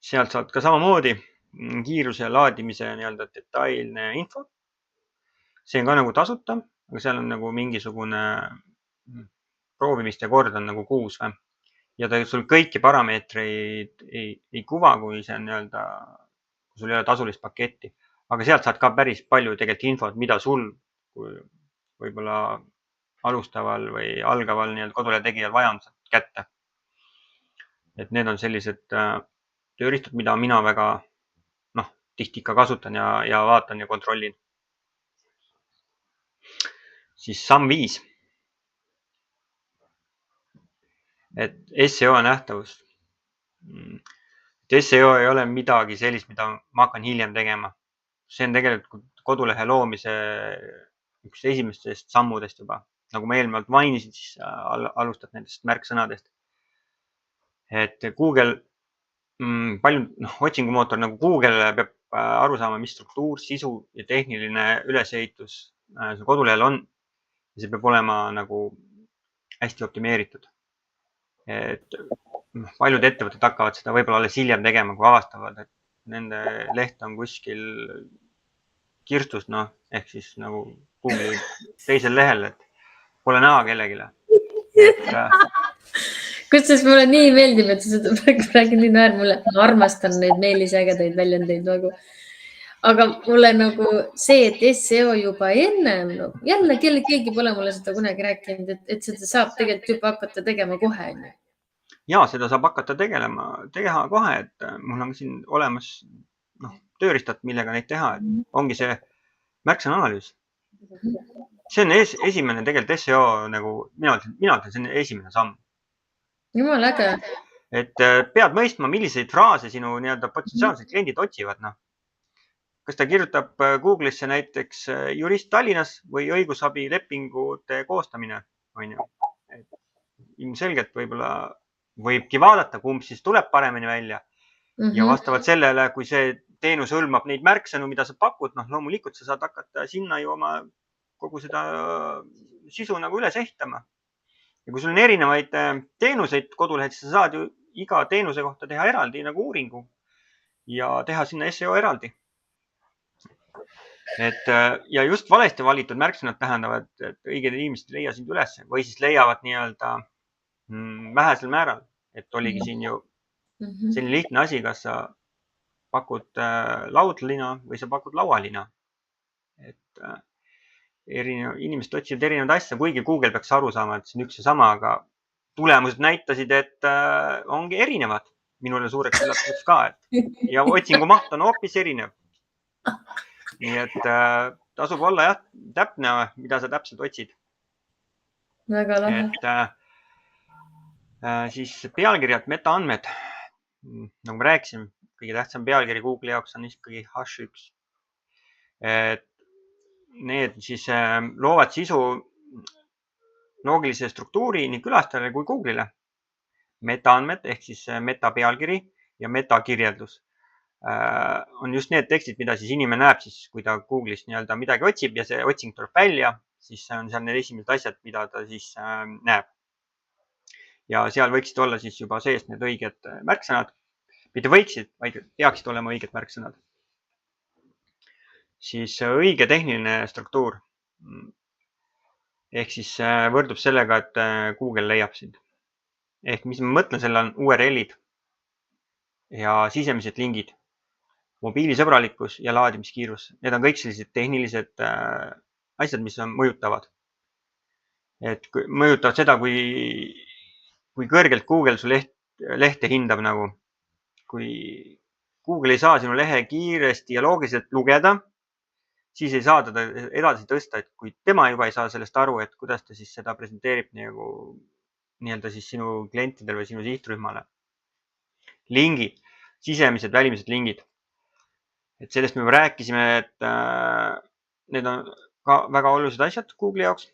Sealt saad ka samamoodi kiiruse ja laadimise nii-öelda detailne info. See on ka nagu tasuta, aga seal on nagu mingisugune proovimiste kord on nagu 6 või. Ja ta sul kõiki parameetreid ei kuva, kui see on nii-öelda, kui sul ei ole tasulist paketti. Aga sealt saad ka päris palju tegelikult infot, mida sul võib-olla alustaval või algaval nii-öelda kodulehe tegijal vaja on kätte. et need on sellised tööriistad, mida mina väga tihti ikka kasutan ja vaatan ja kontrollin. Siis samm 5. Et SEO nähtavus. SEO ei ole midagi sellist, mida ma hakkan hiljem tegema. See on tegelikult kodulehe loomise üks esimestest sammudest juba. Nagu ma eelnevalt mainisin, siis alustad nendest märksõnadest. Et Google, otsingumootor nagu Google peab aru saama, mis struktuur, sisu ja tehniline ülesehitus see kodulehel on. Ja see peab olema nagu hästi optimeeritud. Et paljud ettevõtted hakkavad seda võib-olla alles hiljem tegema, kui avastavad, et nende leht on kuskil kirstus, ehk siis nagu Google'i teisel lehel, et pole näha kellegile. Kusjuures mulle nii meeldib, et sa seda praegu räägid nii naer mulle. Ma armastan neid Meelise ägedaid väljendeid nagu. Aga mulle nagu see, et SEO juba ennem, jälle keegi pole mulle seda kunagi rääkinud, et seda saab tegelikult juba hakata tegema kohe. Ja, seda saab hakata teha kohe, et mul on siin olemas tööriistad, millega neid teha. Ongi see märksõna analüüs. See on esimene tegelikult SEO, nagu mina ütlen, see on esimene samm. Jumala äge. Et pead mõistma, milliseid fraase sinu potentsiaalsed kliendid otsivad. Kas ta kirjutab Google'isse näiteks jurist Tallinnas või õigusabi lepingute koostamine, on ju. Ilmselgelt võibki vaadata, kumb siis tuleb paremini välja. Ja vastavalt sellele, kui see teenus hõlmab neid märksõnu, mida sa pakud, loomulikult sa saad hakata sinna ju oma kogu seda sisu nagu üles ehitama. Ja kui sul on erinevaid teenuseid kodulehed, siis sa saad ju iga teenuse kohta teha eraldi nagu uuringu ja teha sinna SEO eraldi. Ja just valesti valitud märksõnad tähendavad, et õiged inimesed ei leia sind üles või siis leiavad vähesel määral, et oligi siin ju selline lihtne asi, kas sa pakud laudlina või sa pakud laualina. Et inimesed otsivad erinevaid asja, kuigi Google peaks aru saama, et see on üks ja sama, aga tulemused näitasid, et ongi erinevad. Minule suureks üllatuseks ka, ja otsingu maht on hoopis erinev. Nii et tasub olla täpne, mida sa täpselt otsid. Väga lahe. Siis pealkirjad, metaandmed. Nagu ma rääkisin, kõige tähtsam pealkiri Google jaoks on ikkagi H1. Need siis loovad sisu loogilise struktuuri nii külastajale kui Google'ile. Metaandmed ehk siis metapealkiri ja metakirjeldus on just need tekstid, mida siis inimene näeb, siis kui ta Google'ist midagi otsib ja see otsing tuleb välja, siis on seal need esimesed asjad, mida ta siis näeb. Ja seal võiksid olla siis juba sees need õiged märksõnad. Mitte võiksid, vaid peaksid olema õiged märksõnad. Siis õige tehniline struktuur. Ehk siis võrdub sellega, et Google leiab sind. Ehk mis ma mõtlen, selle on URL-id ja sisemised lingid, mobiilisõbralikkus ja laadimiskiirus. Need on kõik sellised tehnilised asjad, mis mõjutavad. Et mõjutavad seda, kui kõrgelt Google su lehte hindab nagu. Kui Google ei saa sinu lehe kiiresti ja loogiliselt lugeda, siis ei saa teda edasi tõsta, et kui tema juba ei saa sellest aru, et kuidas ta siis seda presenteerib nii-öelda siis sinu klientidele või sinu sihtrühmale. Lingid, sisemised, välimised lingid. Et sellest me juba rääkisime, et need on ka väga olulised asjad Google jaoks.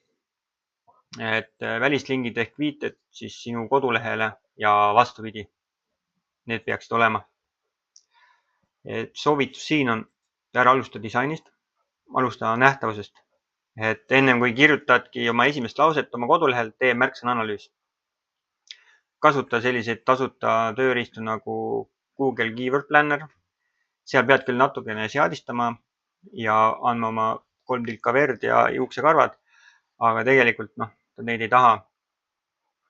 Et välislingid ehk viited siis sinu kodulehele ja vastupidi. Need peaksid olema. Et soovitus siin on ära alusta disainist, alusta nähtavusest. Et ennem kui kirjutadki oma esimest lauset oma kodulehel, tee märksõna analüüs. Kasuta selliseid tasuta tööriistu nagu Google Keyword Planner. Seal pead küll natukene seadistama ja andma oma 3 tilka verd ja juuksekarvad, aga tegelikult neid ei taha.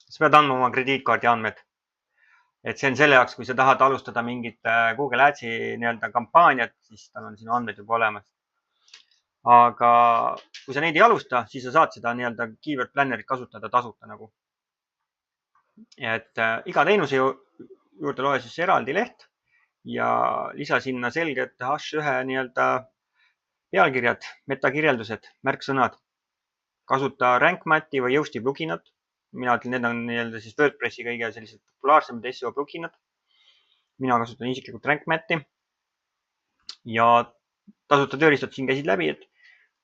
Sa pead andma oma krediitkaardi andmed. Et see on selle jaoks, kui sa tahad alustada mingit Google Adsi kampaaniat, siis tal on sinu andmed juba olemas. Aga kui sa neid ei alusta, siis sa saad seda Keyword Plannerit kasutada tasuta nagu. Et iga teenuse juurde loe siis eraldi leht ja lisa sinna selged H1 nii-öelda pealkirjad, metakirjeldused, märksõnad. Kasuta RankMatti või Yoasti pluginat. Mina ütlen, need on nii-öelda siis WordPressi kõige sellised populaarsemad SEO pluginad. Mina kasutan isiklikult RankMatti ja tasuta tööriistad siin käisid läbi, et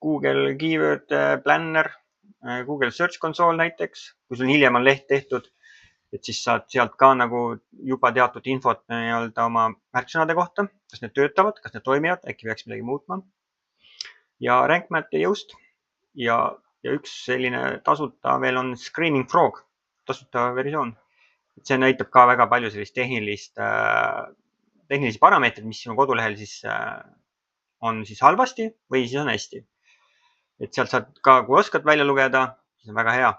Google Keyword Planner, Google Search Console näiteks, kui sul hiljem on leht tehtud, et siis saad sealt ka nagu juba teatud infot nii-öelda oma märksõnade kohta, kas need töötavad, kas need toimivad, äkki peaks midagi muutma. Ja RankMatt ja Yoast ja üks selline tasuta veel on Screaming Frog, tasuta versioon. See näitab ka väga palju sellist tehnilisi parameetreid, mis sinu kodulehel siis on siis halvasti või siis on hästi. Et sealt saad ka, kui oskad välja lugeda, siis on väga hea.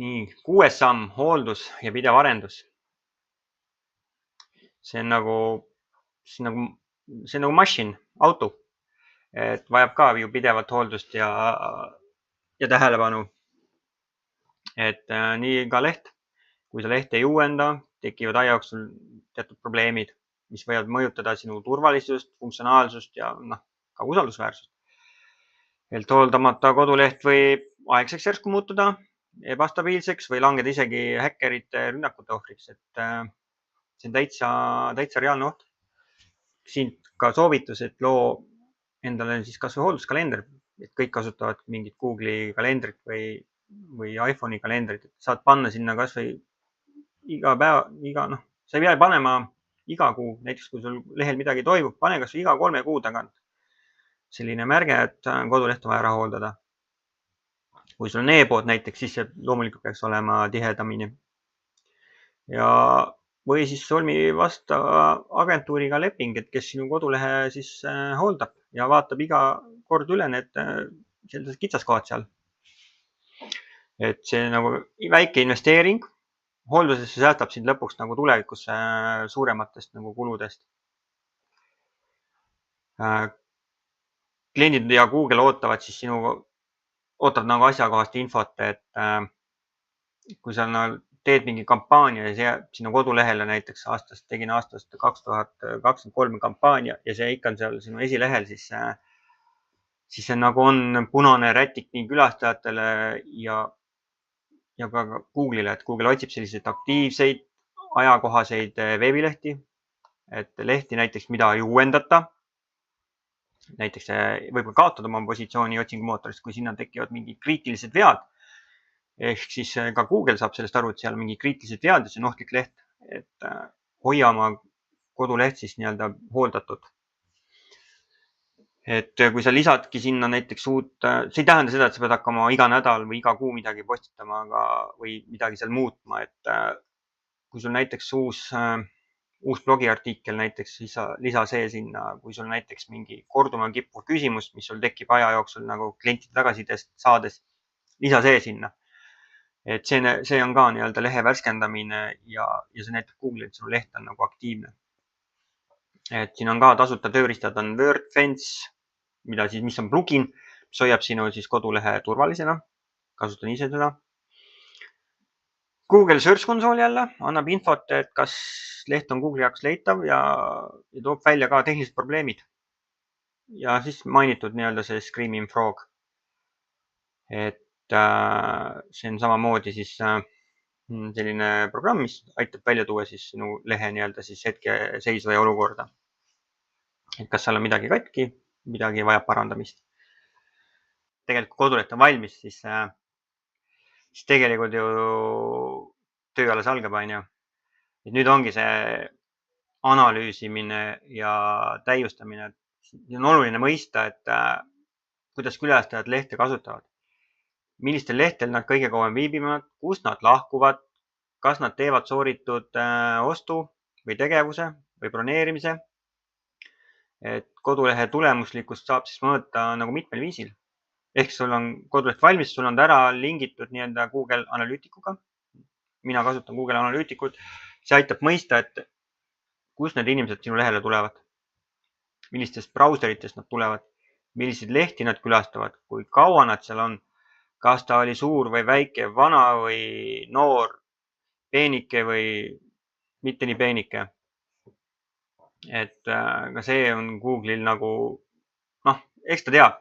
Nii, 6. samm, hooldus ja pidev arendus. See on nagu masin, auto. Et vajab ka ju pidevat hooldust ja tähelepanu. Et nii ka leht. Kui sa lehte ei uuenda, tekivad aja jooksul teatud probleemid, mis võivad mõjutada sinu turvalisust, funktsionaalsust ja ka usaldusväärsust. Et hooldamata koduleht võib aegseks järsku muutuda, ebastabiilseks või langeda isegi häkkerite rünnakute ohvriks. Et see on täitsa reaalne oht. Siin ka soovitus, et loo endale siis kas või hoolduskalender, et kõik kasutavad mingit Google'i kalendrit või iPhone'i kalendrit, et saad panna sinna kas või iga päev, sa ei pea panema iga kuu, näiteks kui sul lehel midagi toimub, pane kas või iga 3 kuu tagant selline märge, et koduleht on vaja ära hooldada. Kui sul on e-pood näiteks, siis see loomulikult peaks olema tihedamini. Või siis sõlmi vastava agentuuriga leping, et kes sinu kodulehe siis hooldab ja vaatab iga kord üle need sellised kitsaskohad seal. Et see nagu väike investeering hooldusesse säästab sind lõpuks nagu tulevikus suurematest nagu kuludest. Kliendid ja Google ootavad nagu asjakohast infot, et kui sa teed mingi kampaania ja see jääb sinu kodulehele näiteks tegin aastast 2023 kampaania ja see ikka on seal sinu esilehel, siis see nagu on punane rätik nii külastajatele ja ka Google'ile, et Google otsib selliseid aktiivseid, ajakohaseid veebilehti, et lehti näiteks, mida ei uuendata. Näiteks võib kaotada oma positsiooni otsingumootorist, kui sinna tekivad mingid kriitilised vead. Ehk siis ka Google saab sellest aru, et seal on mingi kriitilised vead ja see on ohtlik leht, et hoia oma koduleht siis nii-öelda hooldatud. Et kui sa lisadki sinna näiteks see ei tähenda seda, et sa pead hakkama iga nädal või iga kuu midagi postitama või midagi seal muutma, et kui sul näiteks uus blogiartikkel näiteks lisa see sinna, kui sul näiteks mingi korduma kippuv küsimus, mis sul tekib aja jooksul nagu klientide tagasisidest saades, lisa see sinna. Et see on ka nii-öelda lehe värskendamine ja see näitab Google'i, et sinu leht on nagu aktiivne. Et siin on ka tasuta tööriistad on WordFence, mis on plugin, mis hoiab sinu siis kodulehe turvalisena. Kasutan ise seda. Google Search Console jälle annab infot, et kas leht on Google'i jaoks leitav ja toob välja ka tehnilised probleemid. Ja siis mainitud nii-öelda see Screaming Frog. Et see on samamoodi siis selline programm, mis aitab välja tuua siis sinu lehe nii-öelda siis hetke seisu ja olukorda. Et kas seal on midagi katki, midagi vajab parandamist. Tegelikult koduleht on valmis, siis tegelikult ju töö alles algab, on ju. Et nüüd ongi see analüüsimine ja täiustamine. On oluline mõista, et kuidas külastajad lehte kasutavad. Millistel lehtel nad kõige kauem viibivad, kus nad lahkuvad, kas nad teevad sooritud ostu või tegevuse või broneerimise. Et kodulehe tulemuslikkust saab siis mõõta nagu mitmel viisil. Ehk sul on koduleht valmis, sul on ta ära lingitud nii-enda Google Analyticuga. Mina kasutan Google Analyticut. See aitab mõista, et kus need inimesed sinu lehele tulevad, millistest brauseritest nad tulevad, milliseid lehti nad külastavad, kui kaua nad seal on, kas ta oli suur või väike, vana või noor, peenike või mitte nii peenike. Et ka see on Google'il nagu, eks ta teab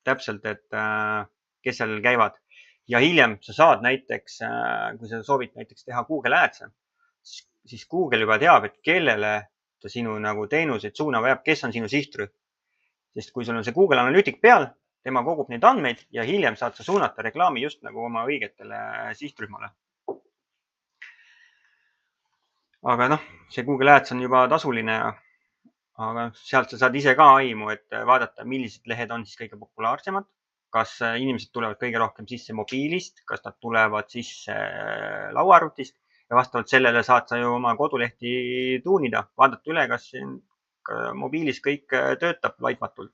täpselt, et kes seal käivad. Ja hiljem sa saad näiteks, kui sa soovid näiteks teha Google Ads'e, siis Google juba teab, et kellele ta sinu nagu teenuseid suunama peab, kes on sinu sihtrühm. Sest kui sul on see Google Analytic peal, tema kogub neid andmeid ja hiljem saad sa suunata reklaami just nagu oma õigetele sihtrühmale. Aga see Google Ads on juba tasuline, aga sealt sa saad ise ka aimu, et vaadata, millised lehed on siis kõige populaarsemad. Kas inimesed tulevad kõige rohkem sisse mobiilist, kas nad tulevad sisse lauaarvutist ja vastavalt sellele saad sa ju oma kodulehti tuunida, vaadata üle, kas mobiilis kõik töötab laitmatult.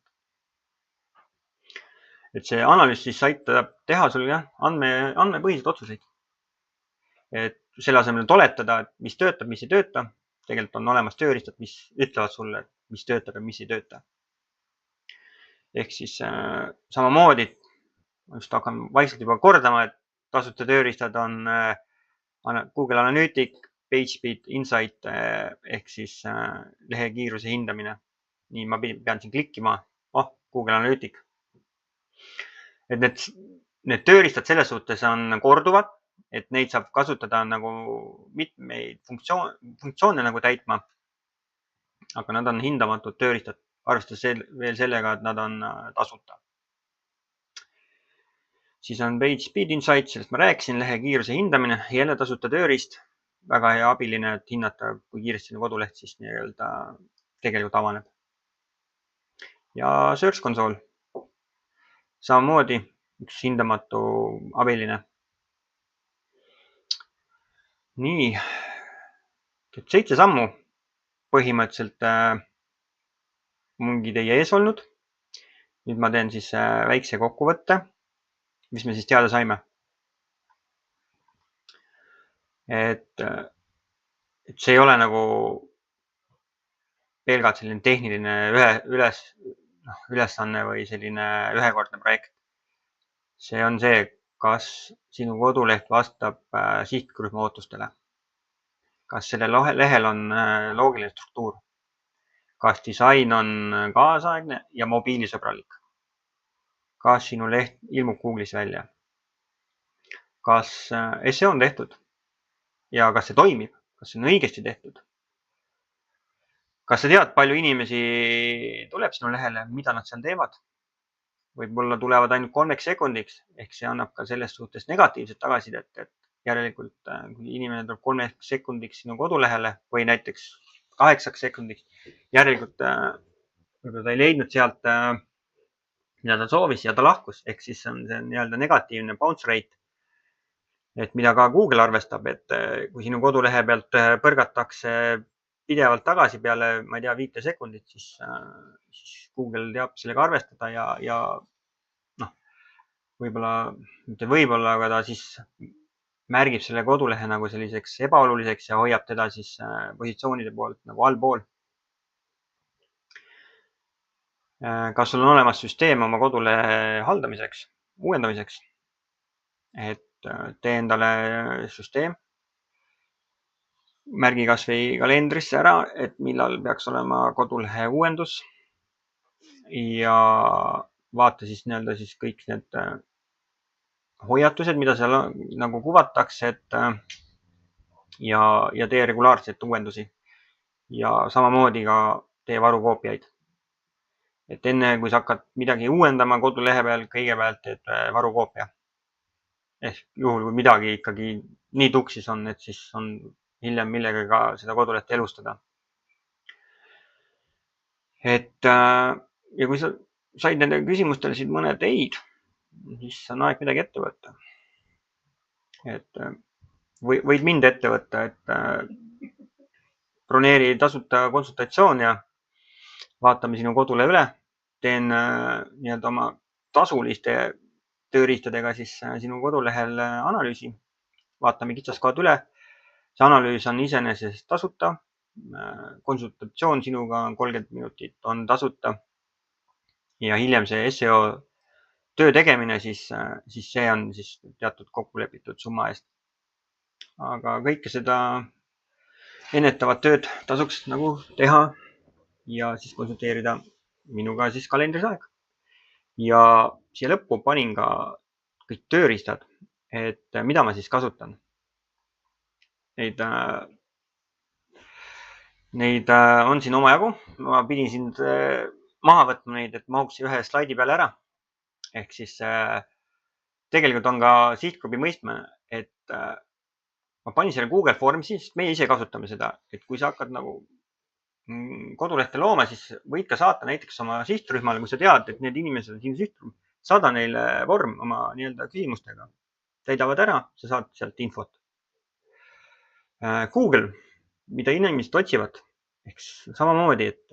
Et see analüüs siis aitab teha sul andmepõhiseid otsuseid. Et selle asemel oletada, et mis töötab, mis ei tööta. Tegelikult on olemas tööriistad, mis ütlevad sulle, mis töötab ja mis ei tööta. Ehk siis samamoodi, ma just hakkan vaikselt juba kordama, et tasuta tööriistad on Google Analytic, PageSpeed, Insight ehk siis lehe kiiruse hindamine. Nii ma pean siin klikkima, Google Analytic. Et need tööriistad selles suhtes on korduvad, et neid saab kasutada nagu mitmeid funktsioone nagu täitma. Aga nad on hindamatud tööriistad, arvestades veel sellega, et nad on tasuta. Siis on PageSpeed Insight, sellest ma rääkisin, lehe kiiruse hindamine, jälle tasuta tööriist. Väga hea abiline, et hinnata, kui kiiresti sinu koduleht siis tegelikult avaneb. Ja Search Console. Samamoodi üks hindamatu abiline. Nii, 7 sammu põhimõtteliselt mungi teie ees olnud. Nüüd ma teen siis väikse kokkuvõtte, mis me siis teada saime. Et see ei ole nagu pelgalt selline tehniline ülesanne või selline ühekordne projekt. See on see, kas sinu koduleht vastab sihtrühma ootustele. Kas sellel lehel on loogiline struktuur? Kas disain on kaasaegne ja mobiilisõbralik? Kas sinu leht ilmub Google'is välja? Kas SEO on tehtud? Ja kas see toimib? Kas see on õigesti tehtud? Kas sa tead, palju inimesi tuleb sinu lehele, mida nad seal teevad? Võib-olla tulevad ainult 3 sekundiks, ehk see annab ka selles suhtes negatiivset tagasisidet, et järelikult kui inimene tuleb 3 sekundiks sinu kodulehele või näiteks 8 sekundiks, järelikult võib-olla ta ei leidnud sealt, mida ta soovis ja ta lahkus, ehk siis on see negatiivne bounce rate. Et mida ka Google arvestab, et kui sinu kodulehe pealt põrgatakse pidevalt tagasi peale, ma ei tea, 5 sekundit, siis Google teab sellega arvestada ja võib-olla, aga ta siis märgib selle kodulehe nagu selliseks ebaoluliseks ja hoiab teda siis positsioonide poolt nagu allpool. Kas sul on olemas süsteem oma kodulehe haldamiseks, uuendamiseks? Et tee endale süsteem, märgi kas või kalendrisse ära, et millal peaks olema kodulehe uuendus ja vaata siis siis kõik need hoiatused, mida seal nagu kuvatakse, ja tee regulaarselt uuendusi ja samamoodi ka tee varukoopiaid. Et enne, kui sa hakkad midagi uuendama kodulehe peal, kõigepealt teed varukoopia. Ehk juhul, kui midagi ikkagi nii tuksis on, et siis on hiljem millega ka seda kodulehte elustada. Ja kui sa said nende küsimustele siin mõned eid, siis on aeg midagi ette võtta. Et võid mind ette võtta, et broneeri tasuta konsultatsioon ja vaatame sinu kodulehe üle. Teen oma tasuliste tööriistadega siis sinu kodulehel analüüsi. Vaatame kitsaskohad üle. See analüüs on iseenesest tasuta. Konsultatsioon sinuga on 30 minutit, on tasuta. Ja hiljem see SEO töö tegemine, siis see on siis teatud kokkulepitud summa eest. Aga kõike seda ennetavat tööd tasuks nagu teha ja siis konsulteerida minuga siis kalendris aeg. Ja siia lõppu panin ka kõik tööriistad, et mida ma siis kasutan. Neid on siin omajagu. Ma pidin siin maha võtma neid, et mahuks ühe slaidi peale ära. Ehk siis tegelikult on ka sihtgrupi mõistmine, et ma panin selle Google Formsi, sest meie ise kasutame seda, et kui sa hakkad nagu kodulehte looma, siis võid ka saata näiteks oma sihtrühmale, kui sa tead, et need inimesed on sinu sihtrühm, saada neile vorm oma küsimustega. Täidavad ära, sa saad sealt infot. Google, mida inimesed otsivad, ehk samamoodi, et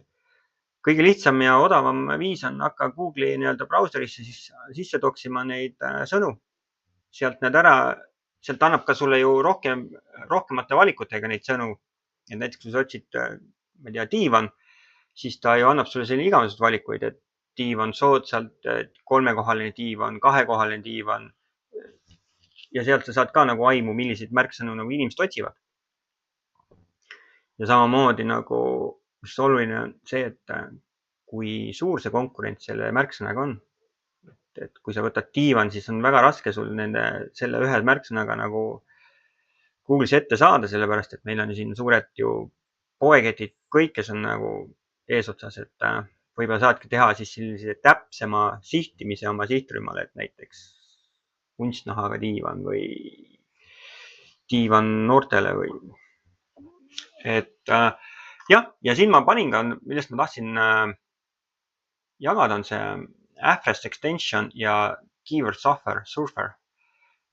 kõige lihtsam ja odavam viis on hakka Google'i brauserisse sisse toksima neid sõnu. Sealt näed ära, sealt annab ka sulle ju rohkemate valikutega neid sõnu. Et näiteks kui sa otsid, ma ei tea, diivan, siis ta ju annab sulle selline igavesed valikuid, et diivan soodsalt, 3-kohaline diivan, 2-kohaline diivan. Ja sealt sa saad ka nagu aimu, milliseid märksõnu nagu inimesed otsivad. Ja samamoodi nagu mis oluline on see, et kui suur see konkurents selle märksõnaga on. Et kui sa võtad diivan, siis on väga raske sul selle ühe märksõnaga nagu Google'is ette saada, sellepärast, et meil on siin suured ju poeketid, kõik, kes on nagu eesotsas, et võib-olla saadki teha siis sellise täpsema sihtimise oma sihtrühmale, et näiteks kunstnahaga diivan või diivan noortele või et jah, ja siin ma panin ka, millest ma tahtsin jagada, on see Ahrefs extension ja Keyword Surfer.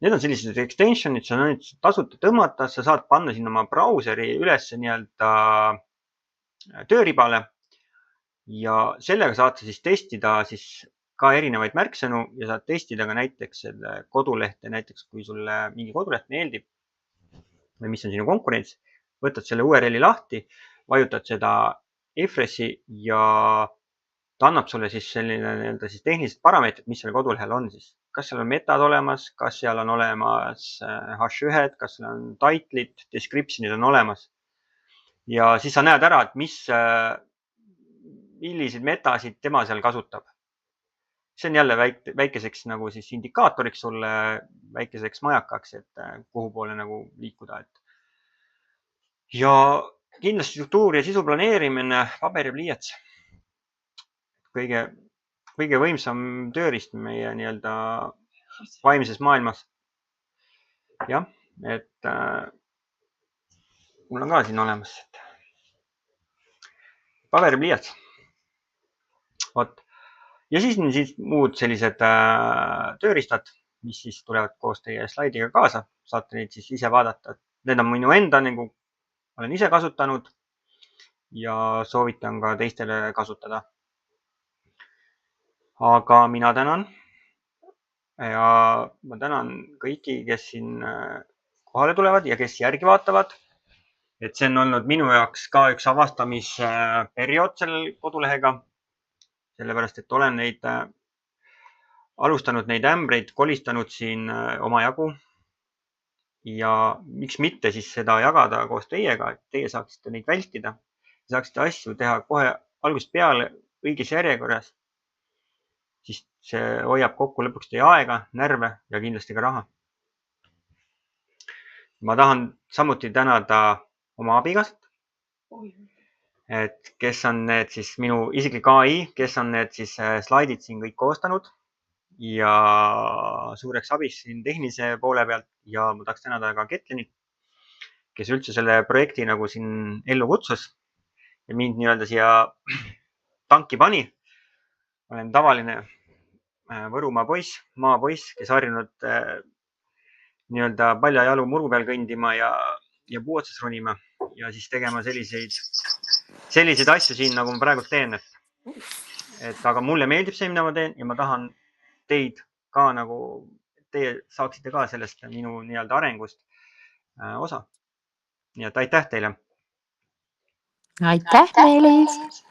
Need on sellised extensionid, sa on tasuta tõmmata, sa saad panna sinna oma brauseri üles tööribale ja sellega saad sa siis testida siis ka erinevaid märksõnu ja saad testida ka näiteks selle kodulehte, näiteks kui sulle mingi koduleht meeldib või mis on sinu konkurents, võtad selle URL-i lahti, vajutad seda Ahrefsi ja ta annab sulle siis selline siis tehnilised parameetrid, mis selle kodulehel on siis. Kas seal on metad olemas, kas seal on olemas H1, kas seal on title'id, description'id on olemas. Ja siis sa näed ära, et milliseid metasid tema seal kasutab. See on jälle väikeseks nagu siis indikaatoriks sulle, väikeseks majakaks, et kuhu poole nagu liikuda. Ja kindlasti struktuur ja sisu planeerimine, paber ja pliiats. Kõige võimsam tööriist meie vaimses maailmas. Jah, et mul on ka siin olemas. Paber ja pliiats. Ja siis on muud sellised tööriistad, mis siis tulevad koos teie slaidiga kaasa. Saate neid siis ise vaadata. Need on minu enda olen ise kasutanud ja soovitan ka teistele kasutada. Aga mina tänan ja ma tänan kõiki, kes siin kohale tulevad ja kes järgi vaatavad. Et see on olnud minu jaoks ka üks avastamisperiood sellel kodulehega. Sellepärast, et olen alustanud neid ämbreid, kolistanud siin omajagu. Ja miks mitte siis seda jagada koos teiega, et teie saaksite neid vältida. Saaksite asju teha kohe algusest peale õiges järjekorras. Siis see hoiab kokku lõpuks teie aega, närve ja kindlasti ka raha. Ma tahan samuti tänada oma abikast, et kes on need siis minu isiklik AI, kes on need siis slaidid siin kõik koostanud. Ja suureks abis siin tehnilise poole pealt ja ma tahaks tänada ka Ketlinit, kes üldse selle projekti nagu siin ellu kutsus ja mind siia tanki pani. Olen tavaline Võrumaa poiss, maapoiss, kes harjunud paljajalu muru peal kõndima ja puu otsas ronima ja siis tegema selliseid asju siin, nagu ma praegu teen. Aga mulle meeldib see, mida ma teen ja ma tahan teid ka nagu, teie saaksite ka sellest minu arengust osa. Nii et aitäh teile. Aitäh, Meelis.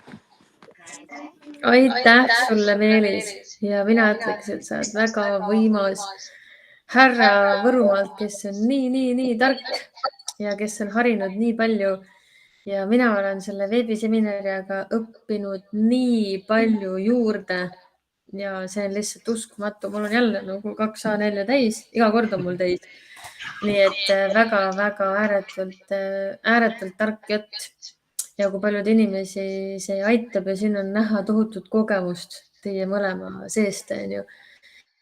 Aitäh sulle, Meelis. ja mina ütleks, et sa oled väga võimas härra Võrumaalt, kes on nii tark ja kes on harinud nii palju. Ja mina olen selle veebiseminariga õppinud nii palju juurde ja see on lihtsalt uskumatu. Mul on jälle nagu 2 A4 täis, iga kord on mul täis. Nii et väga-väga ääretult tark jutt ja kui paljud inimesi see aitab ja siin on näha tohutut kogemust teie mõlema seest, on ju.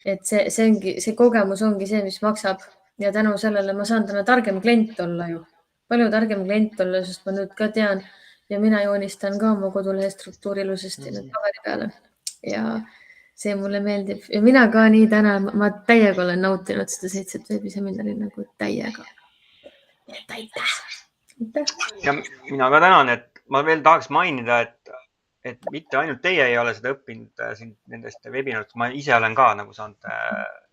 Et see kogemus ongi see, mis maksab ja tänu sellele ma saan täna targem klient olla ju. Palju targem klient olla, sest ma nüüd ka tean ja mina joonistan ka oma kodulehe struktuuri ilusasti nüüd paberi peale ja see mulle meeldib ja mina ka nii täna, ma täiega olen nautinud seda 7 veebiseminari nagu täiega. Et aitäh! Ja mina ka tänan, et ma veel tahaks mainida, et mitte ainult teie ei ole seda õppinud siin nendest webinaarist, ma ise olen ka nagu saanud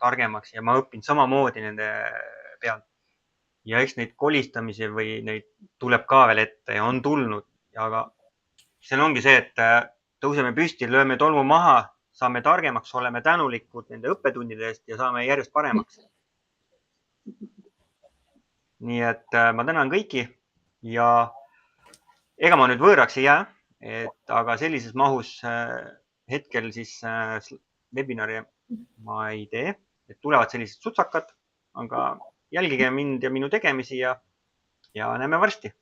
targemaks ja ma õpin samamoodi nende pealt. Ja eks neid kolistamisi või neid tuleb ka veel ette ja on tulnud. Aga see ongi see, et tõuseme püsti, lööme tolmu maha, saame targemaks, oleme tänulikud nende õppetundide eest ja saame järjest paremaks. Nii et ma tänan kõiki ja ega ma nüüd võõraks ei jää, aga sellises mahus hetkel siis webinari ma ei tee, et tulevad sellised sutsakad, aga jälgige mind ja minu tegemisi ja näeme varsti.